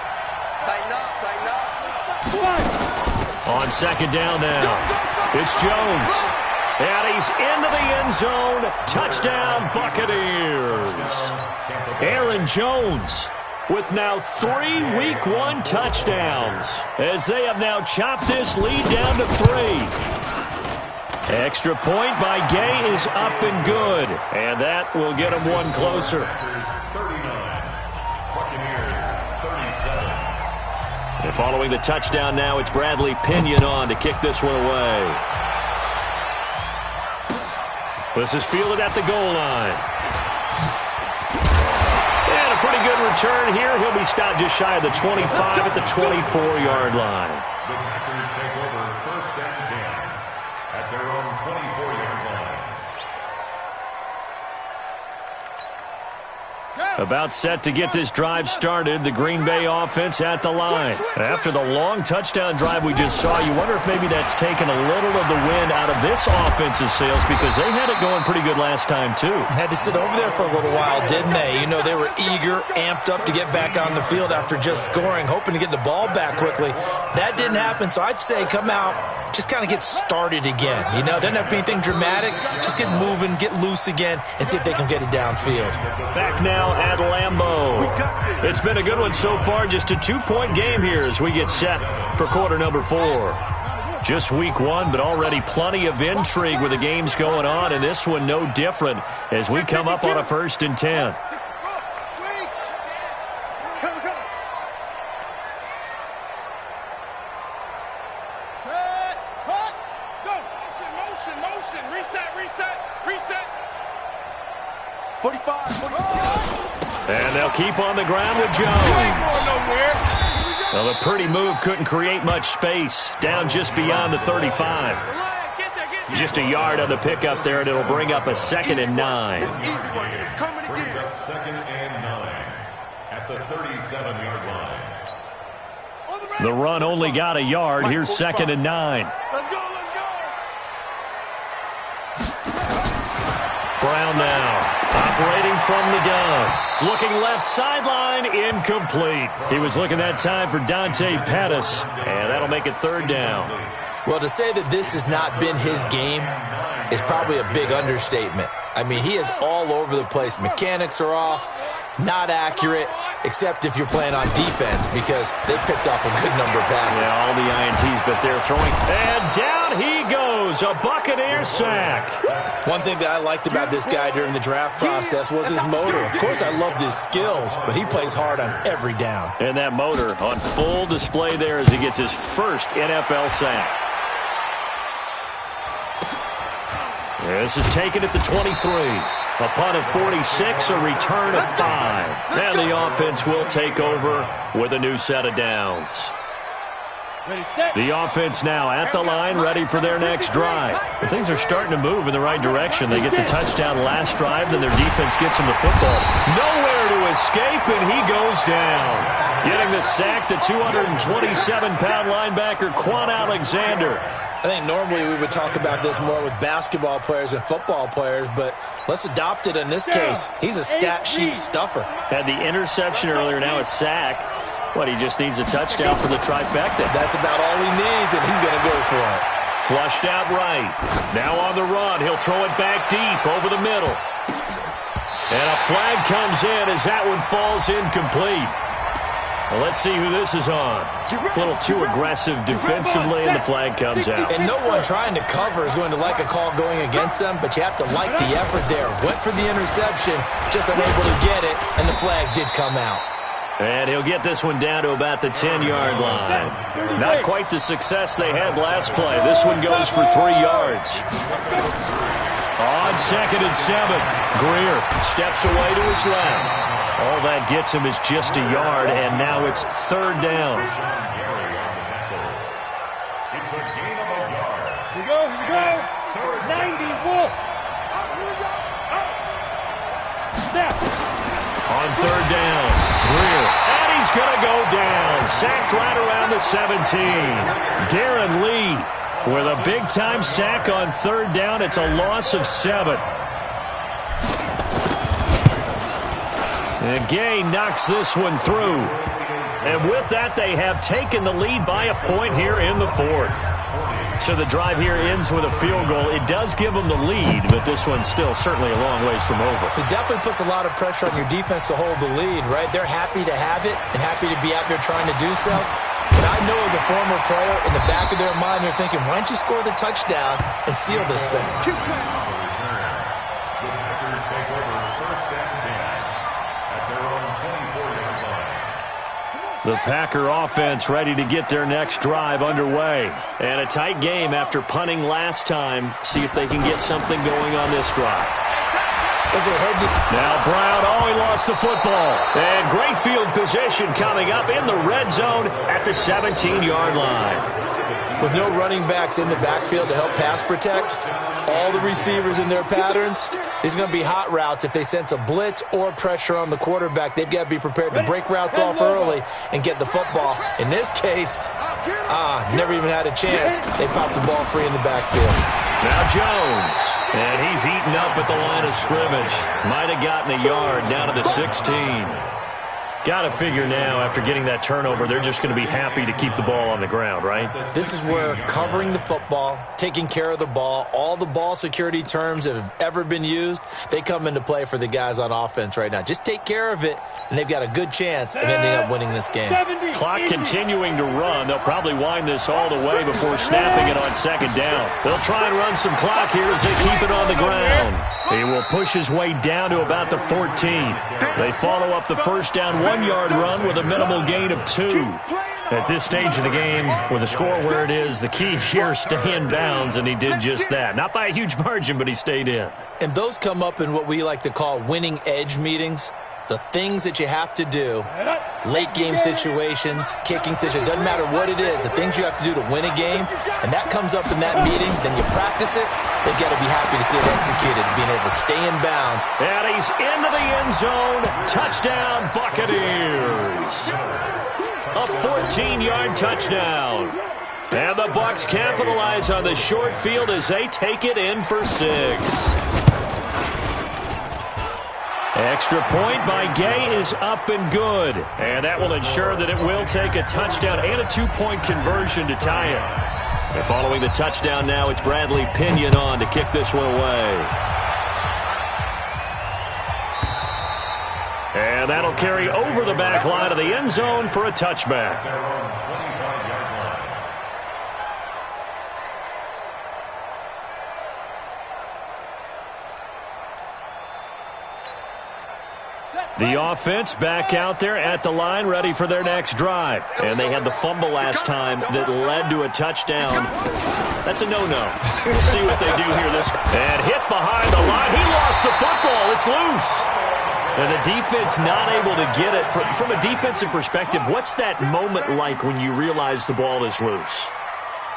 Tighten up. On 2nd down now, it's Jones. And he's into the end zone. Touchdown, Buccaneers. Aaron Jones with now 3 Week 1 touchdowns as they have now chopped this lead down to 3. Extra point by Gay is up and good. And that will get him one closer. And following the touchdown now, it's Bradley Pinion on to kick this one away. This is fielded at the goal line. And a pretty good return here. He'll be stopped just shy of the 25 at the 24-yard line. The Packers take over 1st and 10 at their own 24-yard line. About set to get this drive started. The Green Bay offense at the line. After the long touchdown drive we just saw, you wonder if maybe that's taken a little of the wind out of this offensive sails because they had it going pretty good last time too. Had to sit over there for a little while, didn't they? You know, they were eager, amped up to get back on the field after just scoring, hoping to get the ball back quickly. That didn't happen, so I'd say come out, just kind of get started again. You know, doesn't have to be anything dramatic. Just get moving, get loose again, and see if they can get it downfield. Back now at Lambeau. It's been a good one so far, just a 2-point game here as we get set for quarter number 4. Just week one, but already plenty of intrigue with the games going on, and this one no different as we come up on a 1st and 10. And they'll keep on the ground with Jones. Well, a pretty move couldn't create much space. Down just beyond the 35. Just a yard on the pickup there, and it'll bring up a 2nd and 9. Brings up 2nd and 9 at the 37-yard line. The run only got a yard. Here's 2nd and 9. Brown now, operating from the gun. Looking left sideline, incomplete. He was looking that time for Dante Pettis, and that'll make it 3rd down. Well, to say that this has not been his game is probably a big understatement. I mean, he is all over the place. Mechanics are off, not accurate, except if you're playing on defense because they picked off a good number of passes. Yeah, all the INTs, but they're throwing. And down he goes, a Buccaneer sack. One thing that I liked about this guy during the draft process was his motor. Of course, I loved his skills, but he plays hard on every down. And that motor on full display there as he gets his first NFL sack. This is taken at the 23. A punt of 46, a return of 5. And the offense will take over with a new set of downs. The offense now at the line, ready for their next drive. And things are starting to move in the right direction. They get the touchdown last drive, then their defense gets them the football. Nowhere to escape, and he goes down. Getting the sack, the 227-pound linebacker, Quan Alexander. I think normally we would talk about this more with basketball players and football players, but let's adopt it in this case. He's a stat sheet stuffer. Had the interception earlier, now a sack. What, he just needs a touchdown for the trifecta. That's about all he needs, and he's going to go for it. Flushed out right. Now on the run. He'll throw it back deep over the middle. And a flag comes in as that one falls incomplete. Well, let's see who this is on. A little too aggressive defensively, and the flag comes out. And no one trying to cover is going to like a call going against them, but you have to like the effort there. Went for the interception, just unable to get it, and the flag did come out. And he'll get this one down to about the 10-yard line. Not quite the success they had last play. This one goes for 3 yards. On 2nd and 7, Greer steps away to his left. All that gets him is just a yard, and now it's 3rd down. It's a gain of a yard. Here we go. 90, Wolf. On 3rd down, Greer, and he's going to go down. Sacked right around the 17. Darren Lee with a big-time sack on 3rd down. It's a loss of 7. And Gay knocks this one through. And with that, they have taken the lead by a point here in the 4th. So the drive here ends with a field goal. It does give them the lead, but this one's still certainly a long ways from over. It definitely puts a lot of pressure on your defense to hold the lead, right? They're happy to have it and happy to be out there trying to do so. But I know as a former player, in the back of their mind, they're thinking, why don't you score the touchdown and seal this thing? The Packers take over 1st and 10 at their own 24-yard line. The Packer offense ready to get their next drive underway. And a tight game after punting last time. See if they can get something going on this drive. Now Brown, he lost the football. And great field position coming up in the red zone at the 17-yard line. With no running backs in the backfield to help pass protect, all the receivers in their patterns, these are going to be hot routes. If they sense a blitz or pressure on the quarterback, they've got to be prepared to break routes off early and get the football. In this case, never even had a chance. They popped the ball free in the backfield. Now Jones, and he's heating up at the line of scrimmage. Might have gotten a yard down to the 16. Got to figure now, after getting that turnover, they're just going to be happy to keep the ball on the ground, right? This is where covering the football, taking care of the ball, all the ball security terms that have ever been used, they come into play for the guys on offense right now. Just take care of it, and they've got a good chance of ending up winning this game. Clock continuing to run. They'll probably wind this all the way before snapping it on second down. They'll try and run some clock here as they keep it on the ground. He will push his way down to about the 14. They follow up the first down 1-yard run with a minimal gain of 2. At this stage of the game, with the score where it is, the key here, stay in bounds, and he did just that. Not by a huge margin, but he stayed in. And those come up in what we like to call winning edge meetings. The things that you have to do, late game situations, kicking situations, doesn't matter what it is, the things you have to do to win a game, and that comes up in that meeting, then you practice it, they've got to be happy to see it executed, being able to stay in bounds. And he's into the end zone. Touchdown, Buccaneers. A 14-yard touchdown. And the Bucs capitalize on the short field as they take it in for 6. Extra point by Gay is up and good. And that will ensure that it will take a touchdown and a 2-point conversion to tie it. And following the touchdown now, it's Bradley Pinion on to kick this one away. And that'll carry over the back line of the end zone for a touchback. The offense back out there at the line, ready for their next drive. And they had the fumble last time that led to a touchdown. That's a no-no. We'll see what they do here. And hit behind the line. He lost the football. It's loose. And the defense not able to get it. From a defensive perspective, what's that moment like when you realize the ball is loose?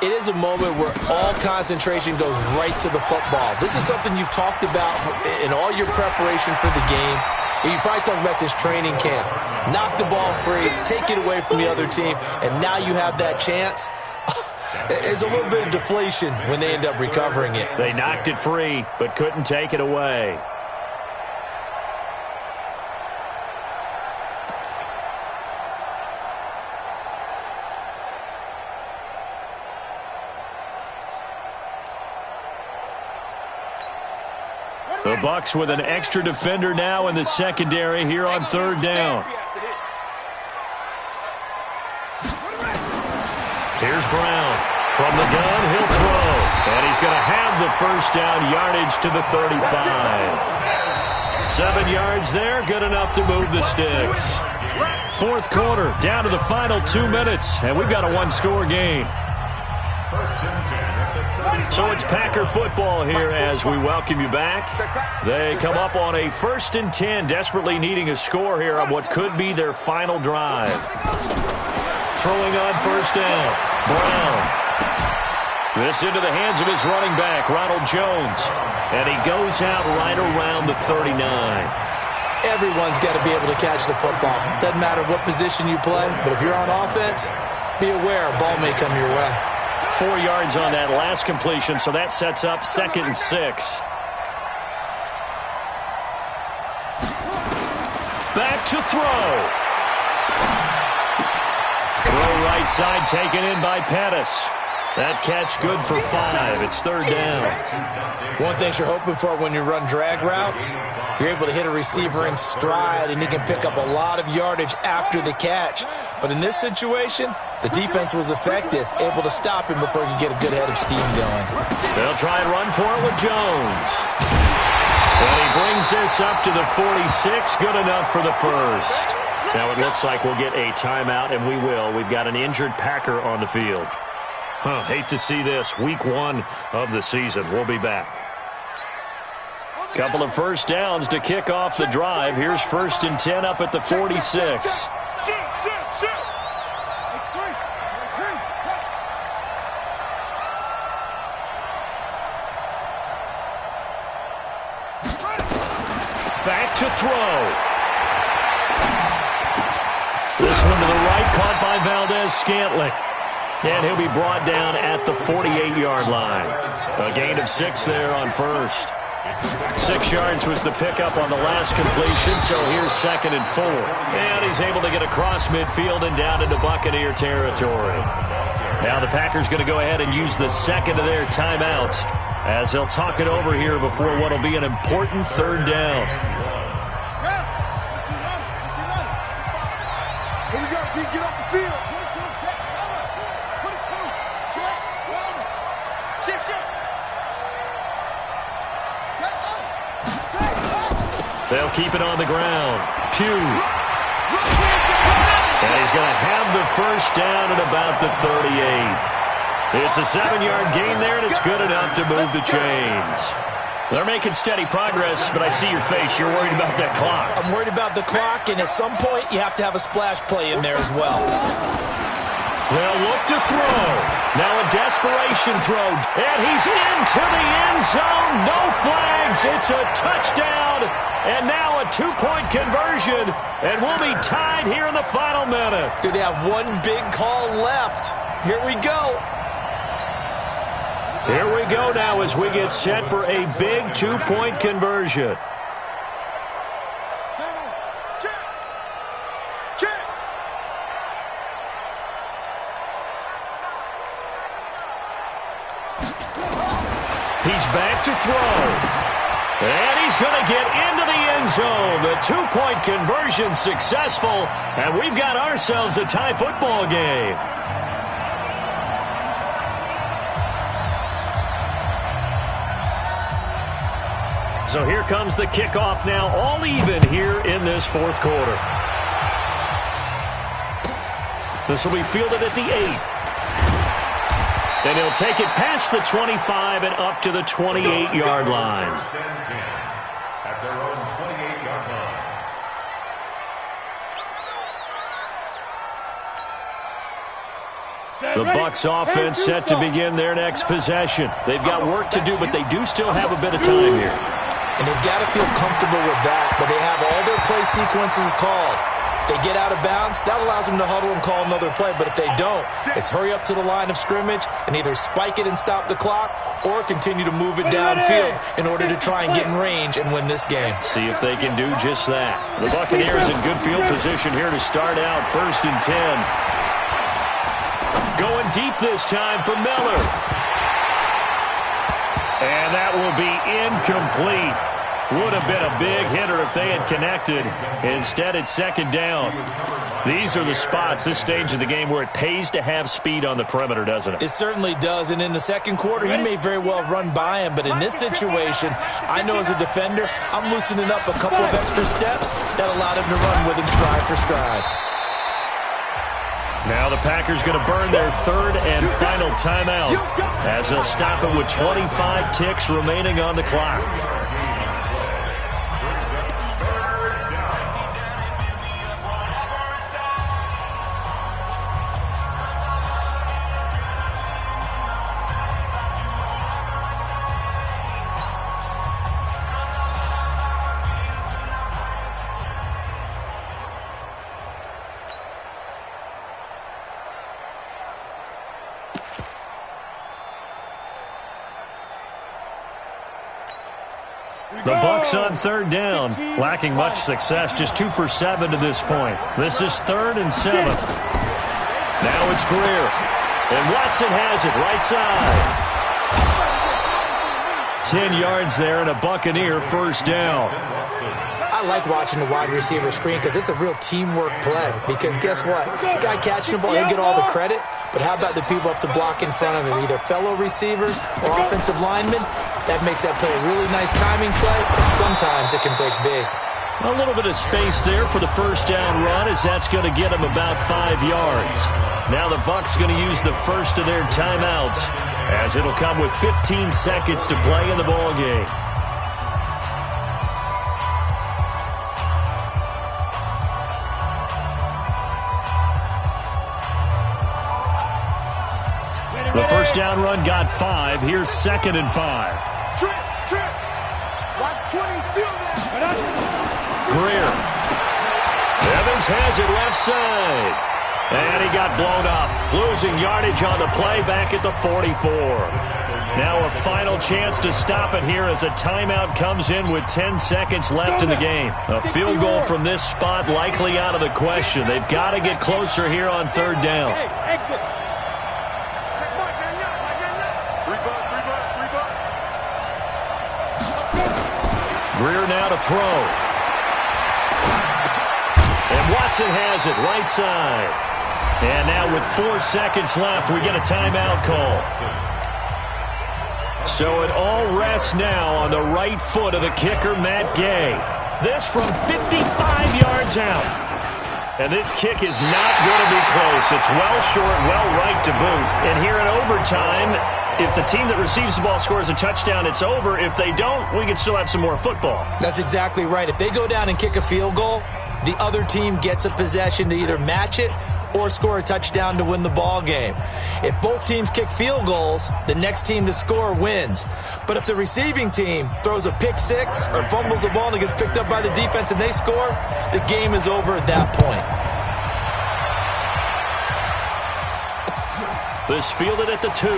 It is a moment where all concentration goes right to the football. This is something you've talked about in all your preparation for the game. You probably talk about this training camp. Knock the ball free, take it away from the other team, and now you have that chance. There's a little bit of deflation when they end up recovering it. They knocked it free, but couldn't take it away. The Bucs with an extra defender now in the secondary here on third down. Here's Brown. From the gun, he'll throw. And he's going to have the first down, yardage to the 35. 7 yards there, good enough to move the sticks. Fourth quarter, down to the final 2 minutes, and we've got a one-score game. So it's Packer football here as we welcome you back. They come up on a 1st and 10, desperately needing a score here on what could be their final drive. Throwing on first down, Brown. This into the hands of his running back, Ronald Jones. And he goes out right around the 39. Everyone's got to be able to catch the football. Doesn't matter what position you play, but if you're on offense, be aware a ball may come your way. 4 yards on that last completion, so that sets up 2nd and 6. Back to throw. Throw right side taken in by Pettis. That catch good for 5. It's third down. One thing you're hoping for when you run drag routes, you're able to hit a receiver in stride, and he can pick up a lot of yardage after the catch. But in this situation, the defense was effective, able to stop him before he could get a good head of steam going. They'll try and run for it with Jones. And he brings this up to the 46, good enough for the first. Now it looks like we'll get a timeout, and we will. We've got an injured Packer on the field. Hate to see this. Week 1 of the season. We'll be back. Couple of first downs to kick off the drive. Here's 1st and 10 up at the 46. Back to throw. This one to the right, caught by Valdez-Scantling. And he'll be brought down at the 48-yard line. A gain of 6 there on first. 6 yards was the pickup on the last completion, so here's 2nd and 4. And he's able to get across midfield and down into Buccaneer territory. Now the Packers going to go ahead and use the second of their timeouts as they'll talk it over here before what will be an important 3rd down. Here we go, G. Get off the field. They'll keep it on the ground. Pugh. And he's going to have the 1st down at about the 38. It's a 7-yard gain there, and it's good enough to move the chains. They're making steady progress, but I see your face. You're worried about that clock. I'm worried about the clock, and at some point, you have to have a splash play in there as well. They'll look to throw. Now a desperation throw. And he's into the end zone. No flags. It's a touchdown. And now a 2-point conversion. And we'll be tied here in the final minute. Do they have one big call left? Here we go. Here we go now as we get set for a big 2-point conversion. He's back to throw. And he's going to get into the end zone. The 2-point conversion successful. And we've got ourselves a tie football game. So here comes the kickoff now, all even here in this 4th quarter. This will be fielded at the 8. And he'll take it past the 25 and up to the 28-yard line. At their own 28-yard line. The Bucs offense set to begin their next possession. They've got work to do, but they do still have a bit of time here. And they've got to feel comfortable with that, but they have all their play sequences called. If they get out of bounds, that allows them to huddle and call another play. But if they don't, it's hurry up to the line of scrimmage and either spike it and stop the clock or continue to move it downfield in order to try and get in range and win this game. See if they can do just that. The Buccaneers in good field position here to start out 1st and 10. Going deep this time for Miller. And that will be incomplete. Would have been a big hitter if they had connected. Instead, it's 2nd down. These are the spots, this stage of the game, where it pays to have speed on the perimeter, doesn't it? It certainly does. And in the 2nd quarter, he may very well run by him. But in this situation, I know as a defender, I'm loosening up a couple of extra steps that allowed him to run with him stride for stride. Now the Packers going to burn their 3rd and final timeout as they'll stop it with 25 ticks remaining on the clock. The Bucs on 3rd down, lacking much success, just 2 for 7 to this point. This is 3rd and 7. Now it's Greer, and Watson has it right side. 10 yards there and a Buccaneer 1st down. I like watching the wide receiver screen because it's a real teamwork play. Because guess what? The guy catching the ball, he'll get all the credit. But how about the people up to block in front of him, either fellow receivers or offensive linemen? That makes that play a really nice timing play, and sometimes it can break big. A little bit of space there for the 1st down run, as that's going to get him about 5 yards. Now the Bucs going to use the first of their timeouts, as it'll come with 15 seconds to play in the ball game. The 1st down run got 5. Here's 2nd and 5. Trip. Watch 20 still there. Greer. Evans has it left side. And he got blown up, losing yardage on the play back at the 44. Now a final chance to stop it here as a timeout comes in with 10 seconds left in the game. A field goal from this spot likely out of the question. They've got to get closer here on third down. Exit. Greer now to throw. And Watson has it right side. And now with 4 seconds left, we get a timeout call. So it all rests now on the right foot of the kicker, Matt Gay. This from 55 yards out. And this kick is not going to be close. It's well short, well right to boot. And here in overtime, if the team that receives the ball scores a touchdown, it's over. If they don't, we can still have some more football. That's exactly right. If they go down and kick a field goal, the other team gets a possession to either match it or score a touchdown to win the ball game. If both teams kick field goals, the next team to score wins. But if the receiving team throws a pick six or fumbles the ball and it gets picked up by the defense and they score, the game is over at that point. This fielded at the 2.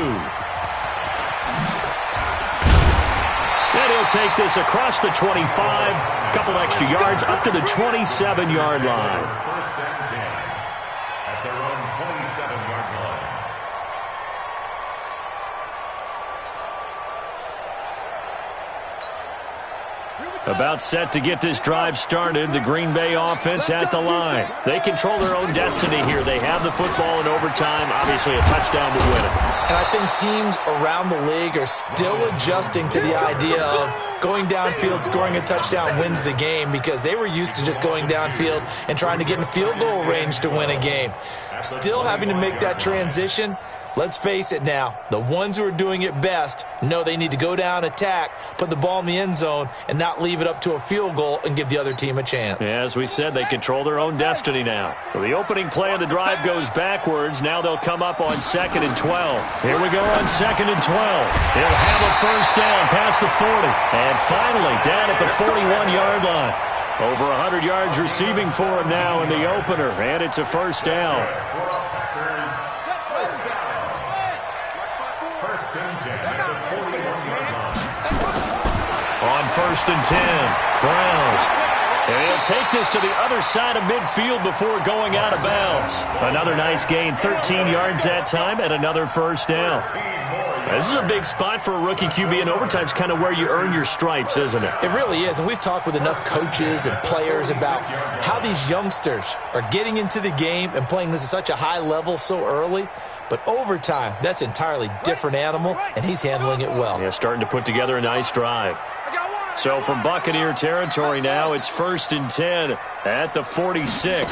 And he'll take this across the 25, a couple extra yards up to the 27-yard line. First and 10 at their own 27-yard line. About set to get this drive started, the Green Bay offense at the line. They control their own destiny here. They have the football in overtime, obviously a touchdown to win it. And I think teams around the league are still adjusting to the idea of going downfield, scoring a touchdown wins the game, because they were used to just going downfield and trying to get in field goal range to win a game. Still having to make that transition. Let's face it now, the ones who are doing it best know they need to go down, attack, put the ball in the end zone, and not leave it up to a field goal and give the other team a chance. Yeah, as we said, they control their own destiny now. So the opening play of the drive goes backwards. Now they'll come up on 2nd and 12. Here we go on 2nd and 12. He'll have a first down past the 40. And finally, down at the 41-yard line. Over 100 yards receiving for him now in the opener, and it's a first down. On 1st and 10, Brown. And he'll take this to the other side of midfield before going out of bounds. Another nice gain, 13 yards that time, and another first down. This is a big spot for a rookie QB in overtime. It's kind of where you earn your stripes, isn't it? It really is, and we've talked with enough coaches and players about how these youngsters are getting into the game and playing this at such a high level so early. But overtime, that's an entirely different animal, and he's handling it well. Yeah, starting to put together a nice drive. So from Buccaneer territory now, it's 1st and 10 at the 46.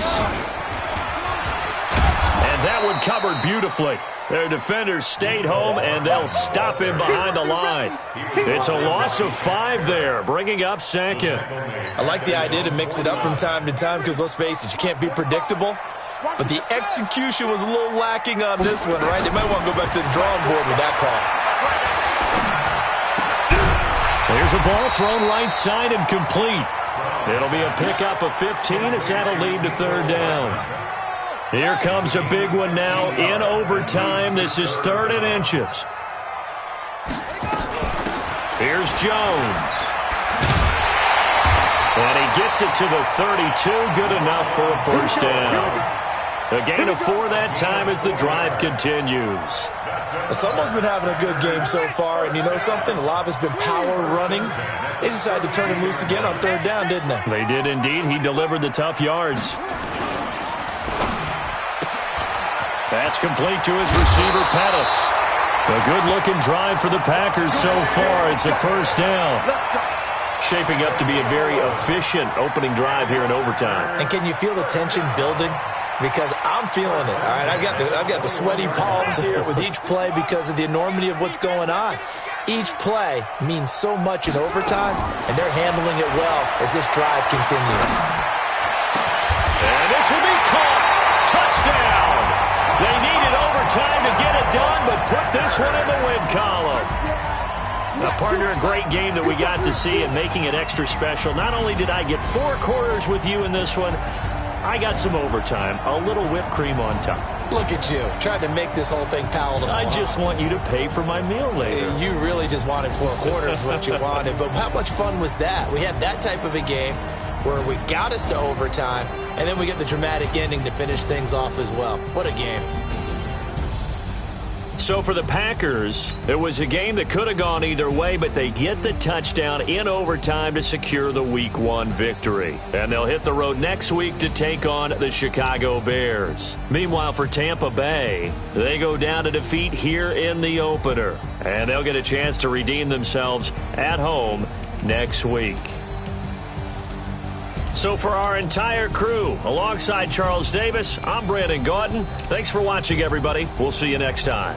And that one covered beautifully. Their defenders stayed home, and they'll stop him behind the line. It's a loss of 5 there, bringing up 2nd. I like the idea to mix it up from time to time because, let's face it, you can't be predictable. But the execution was a little lacking on this one, right? They might want to go back to the drawing board with that call. There's a ball thrown right side and complete. It'll be a pickup of 15 as that'll lead to 3rd down. Here comes a big one now in overtime. This is 3rd and inches. Here's Jones. And he gets it to the 32. Good enough for a first down. A gain of 4 that time as the drive continues. Someone's been having a good game so far, and you know something? A lot of it's been power running. They decided to turn him loose again on 3rd down, didn't they? They did indeed. He delivered the tough yards. That's complete to his receiver, Pettis. A good-looking drive for the Packers so far. It's a first down. Shaping up to be a very efficient opening drive here in overtime. And can you feel the tension building? Because I'm feeling it. All right, I've got the sweaty palms here with each play because of the enormity of what's going on. Each play means so much in overtime, and they're handling it well as this drive continues. And this will be caught. Touchdown. They needed overtime to get it done, but put this one in the win column. A partner, a great game that we got to see and making it extra special. Not only did I get 4 quarters with you in this one, I got some overtime, a little whipped cream on top. Look at you, trying to make this whole thing palatable. I just want you to pay for my meal later. You really just wanted 4 quarters what you wanted. But how much fun was that? We had that type of a game where we got us to overtime, and then we get the dramatic ending to finish things off as well. What a game. So for the Packers, it was a game that could have gone either way, but they get the touchdown in overtime to secure the Week 1 victory. And they'll hit the road next week to take on the Chicago Bears. Meanwhile, for Tampa Bay, they go down to defeat here in the opener. And they'll get a chance to redeem themselves at home next week. So for our entire crew, alongside Charles Davis, I'm Brandon Gaudin. Thanks for watching, everybody. We'll see you next time.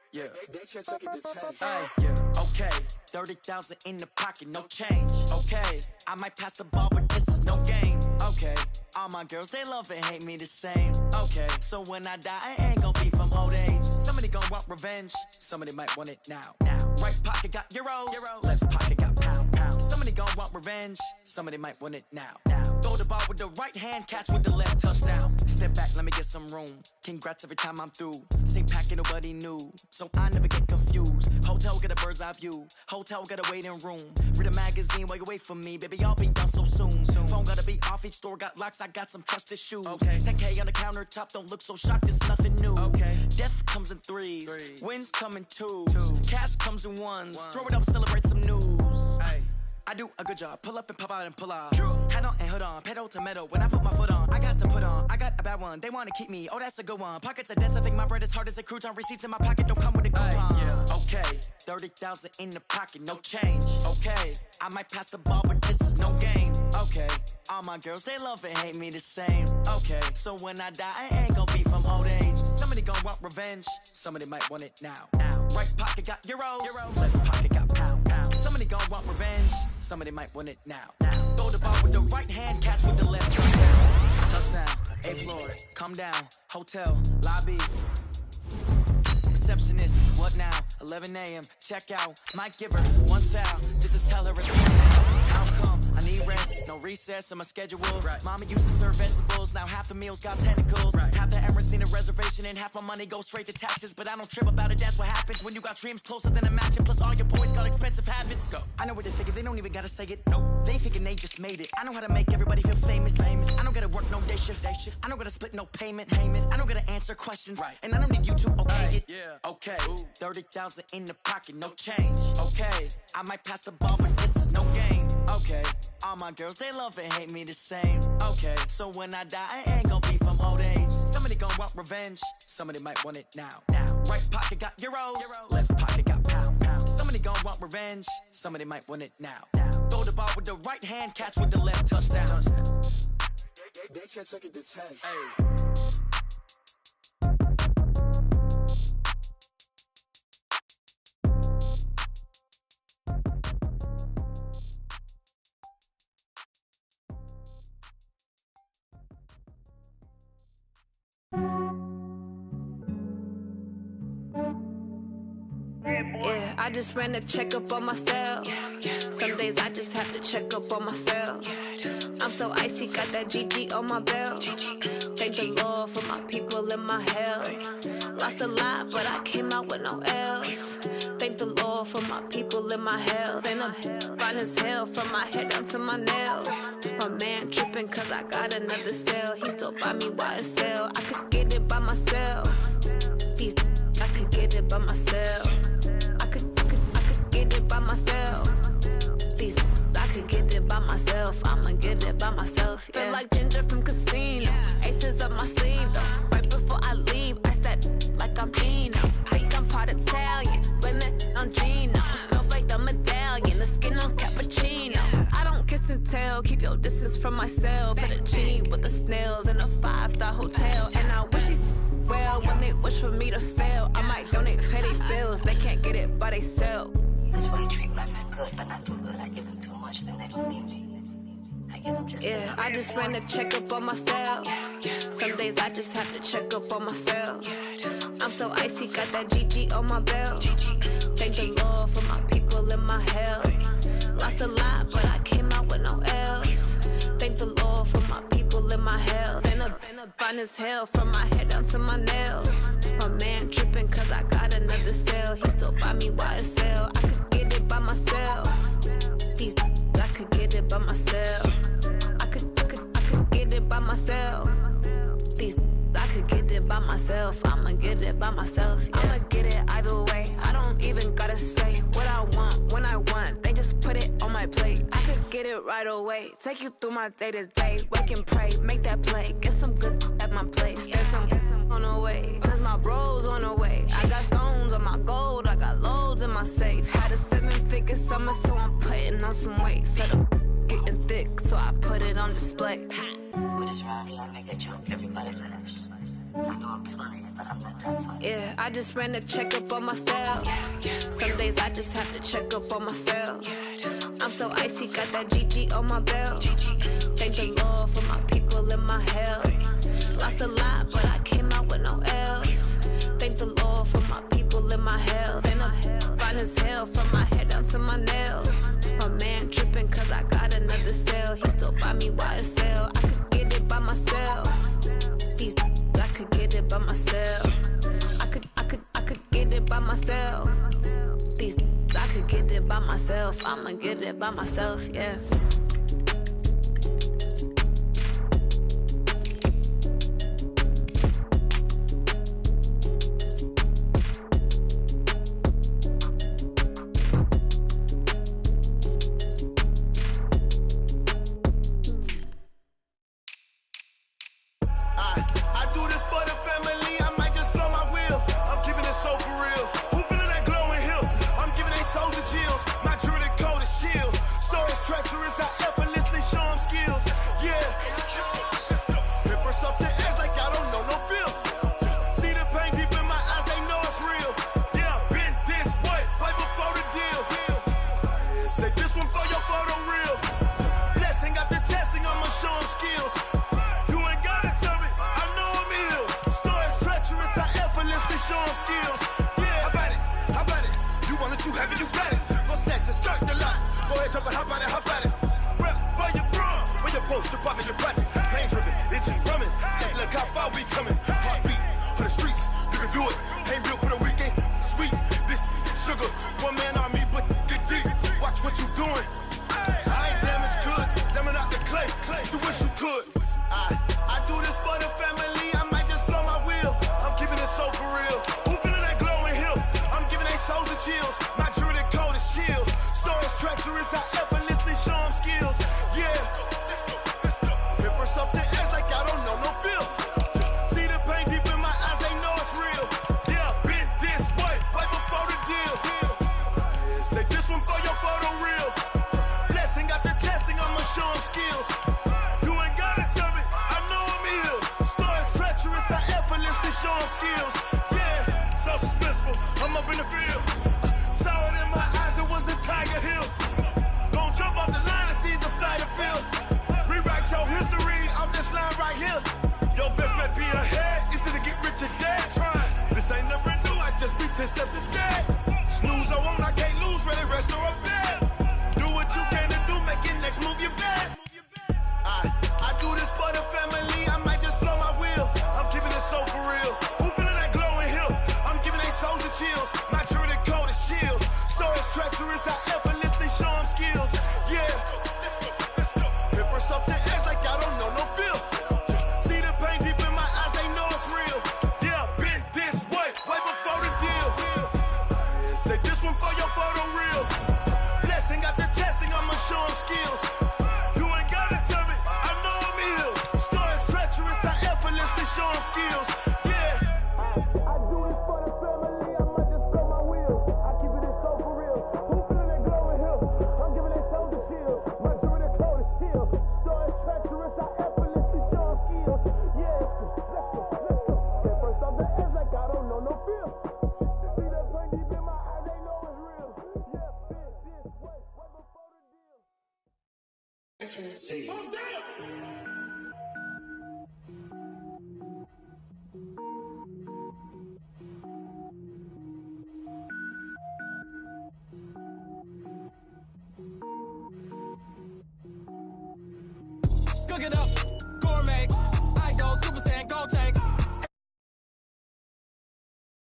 Yeah. Okay. 30,000 in the pocket, no change. Okay. I might pass the ball, but this is no game. Okay. All my girls, they love and hate me the same. Okay. So when I die, I ain't gonna be from old age. Somebody gonna want revenge. Somebody might want it now. Right pocket got euros. Left pocket got pounds. Somebody gonna want revenge. Somebody might want it now. Throw the ball with the right hand, catch with the left, touchdown. Step back, let me get some room. Congrats every time I'm through. Same packet, nobody knew. So I never get confused. Hotel get a bird's eye view. Hotel get a waiting room. Read a magazine while you wait for me. Baby, I'll be done so soon. Phone gotta be off, each store got locks. I got some trusted shoes. 10K on the countertop, don't look so shocked, it's nothing new. Death comes in threes. Wins come in twos. Cash comes in ones. Throw it up, celebrate some news. I do a good job. Pull up and pop out and pull out. Head on and hood on. Pedal to metal. When I put my foot on, I got to put on. I got a bad one. They want to keep me. Oh, that's a good one. Pockets are dense. I think my bread is hard as a crouton. Receipts in my pocket don't come with a coupon. Okay. 30,000 in the pocket. No change. Okay. I might pass the ball, but this is no game. Okay. All my girls, they love and hate me the same. Okay. So when I die, I ain't gonna be from old age. Somebody gonna want revenge. Somebody might want it now. Right pocket got euros. Left pocket got pounds. Somebody gonna want revenge. Somebody might want it now. Throw the ball with the right hand, catch with the left. Touchdown, 8th floor, come down, hotel, lobby. Receptionist, what now? 11 a.m., check out. Might give her one towel, just to tell her it's how come? I need rest, no recess in my schedule. Mama used to serve vegetables, now half the meals got tentacles. Half the errands need a reservation and half my money goes straight to taxes. But I don't trip about it, that's what happens when you got dreams closer than a match. And plus all your boys got expensive habits. I know what they're thinking, they don't even gotta say it. They thinking they just made it. I know how to make everybody feel famous. I don't gotta work no day shift. I don't gotta split no payment. I don't gotta answer questions. And I don't need you to okay it. Okay, 30,000 in the pocket, no change. Okay, I might pass the ball, but this is no game. Okay, all my girls, they love and hate me the same. Okay, so when I die, I ain't gonna be from old age. Somebody gonna want revenge. Somebody might want it now. Right pocket got euros. Left pocket got pounds. Somebody gonna want revenge. Somebody might want it now. Throw the ball with the right hand, catch with the left, touchdown. They took it to 10. Yeah, I just ran a checkup on myself. Some days I just have to check up on myself. I'm so icy, got that GG on my belt. Thank the Lord for my people and my health. Lost a lot, but I came out with no L's. Thank the Lord for my people and my health. And I'm fine as hell from my head down to my nails. My man tripping cause I got another cell. He still buy me YSL. I could get it by myself. I could get it by myself. I could get it by myself. I could get it by myself. I'ma get it by myself. myself. Feel like Ginger from Casino. Aces up my sleeve though. Right before I leave, I said like I'm Dino. Think I'm part Italian, blame it on Gino. Snowflake the medallion, the skin on cappuccino. I don't kiss and tell, keep your distance from myself. At a genie with the snails in a 5-star hotel. And I wish these well when they wish for me to fail. I might donate petty bills, they can't get it by they sell. That's why you treat my men good, but not too good. I give them too much, then they don't need me. I give them just yeah, I just ran a checkup on myself. Some days I just have to check up on myself. I'm so icy, got that GG on my belt. Thank the Lord for my people in my health. Lost a lot, but I came out with no else. Thank the Lord for my people in my health. And a fine as hell from my head down to my nails. My man tripping cause I got another cell. He still buy me YSL. I could get it by myself. These I could get it by myself. I could get it by myself. These I could get it by myself. I'ma get it by myself. Yeah. I'ma get it either way. I don't even gotta say what I want when I want. They just put it on my plate. I could get it right away. Take you through my day to day. Wake and pray, make that play. Get some good at my place. There's some on the way, cause my bros on the way. I got stones on my gold. I got loads in my safe. Had a 7-figure summer, so I'm putting on some weight. Set up getting thick, so I put it on display. With this rhyme, I make a joke, everybody laughs. I know I'm funny, but I'm not that funny. Yeah, I just ran a checkup on myself. Some days I just have to check up on myself. I'm so icy, got that GG on my belt. Thank the Lord for my people in my health. Lost a lot, but I came out with no else. Thank the Lord for my people in my health. And I'm fine as hell from my head down to my nails. My man tripping cause I got another cell. He still buy me YSL. I could get it by myself. These I could get it by myself. I could get it by myself. These I could get it by myself. I'ma get it by myself, yeah. Treacherous, I effortlessly show them skills. Yeah. Paper stuff the edge like I don't know no bill. See the pain deep in my eyes, they know it's real. Yeah, been this way, right before the deal. Say this one for your photo real. Blessing after testing, I'ma show them skills. You ain't gotta tell me, I know I'm ill. Stories treacherous, I effortlessly show them skills. Yeah, how about it? You want it, you have it, you got it. Go snatch it, skirt the lot. Go ahead, jump it, how about it? Rep for your bro, for your post, your poppin', your projects. Pain driven, itching, drumming. Look how far we coming. Heartbeat for the streets, you can do it. Ain't built for the weekend, sweet. This sugar, one man on me, but get deep. Watch what you doing. I ain't damaged goods, damn it out the clay. You wish you could. I do this for the family, I might just blow my wheel. I'm keeping it so for real. Who feeling that glowing hill? I'm giving they souls the chills. My jewelry cold is chill. Stories treacherous, I effortlessly show them skills. Yeah. Paper stuff the edge like I don't know no bill. See the pain deep in my eyes, they know it's real. Yeah, been this way, right before the deal. Say this one for your photo real. Blessing after testing, I'ma show them skills. You ain't gotta tell me, I know I'm ill. Stories treacherous, I effortlessly show them skills. Yeah, so suspenseful, I'm up in the field. Saw it in my eyes, it was the Tiger Hill. Gon' jump off the line and see the flight of field. Rewrite your history off this line right here. Your best bet be ahead, easy to get rich or dead. Trying, this ain't never new, I just be 10 steps instead. Snooze I won't, I can't lose, ready, rest or a bed. Do what you can to do, make your next move your best. I do this for the family, I might just blow my wheel. I'm keeping it so for real. Who feeling that glowing hill? I'm giving they souls the chills. My jewelry cold is chill. Stories treacherous, I effortlessly show them skills. Yeah. Paper stuff the edge like I don't know no bill. See the pain deep in my eyes, they know it's real. Yeah, been this way, right before the deal. Say this one for your photo real. team. Cook it up.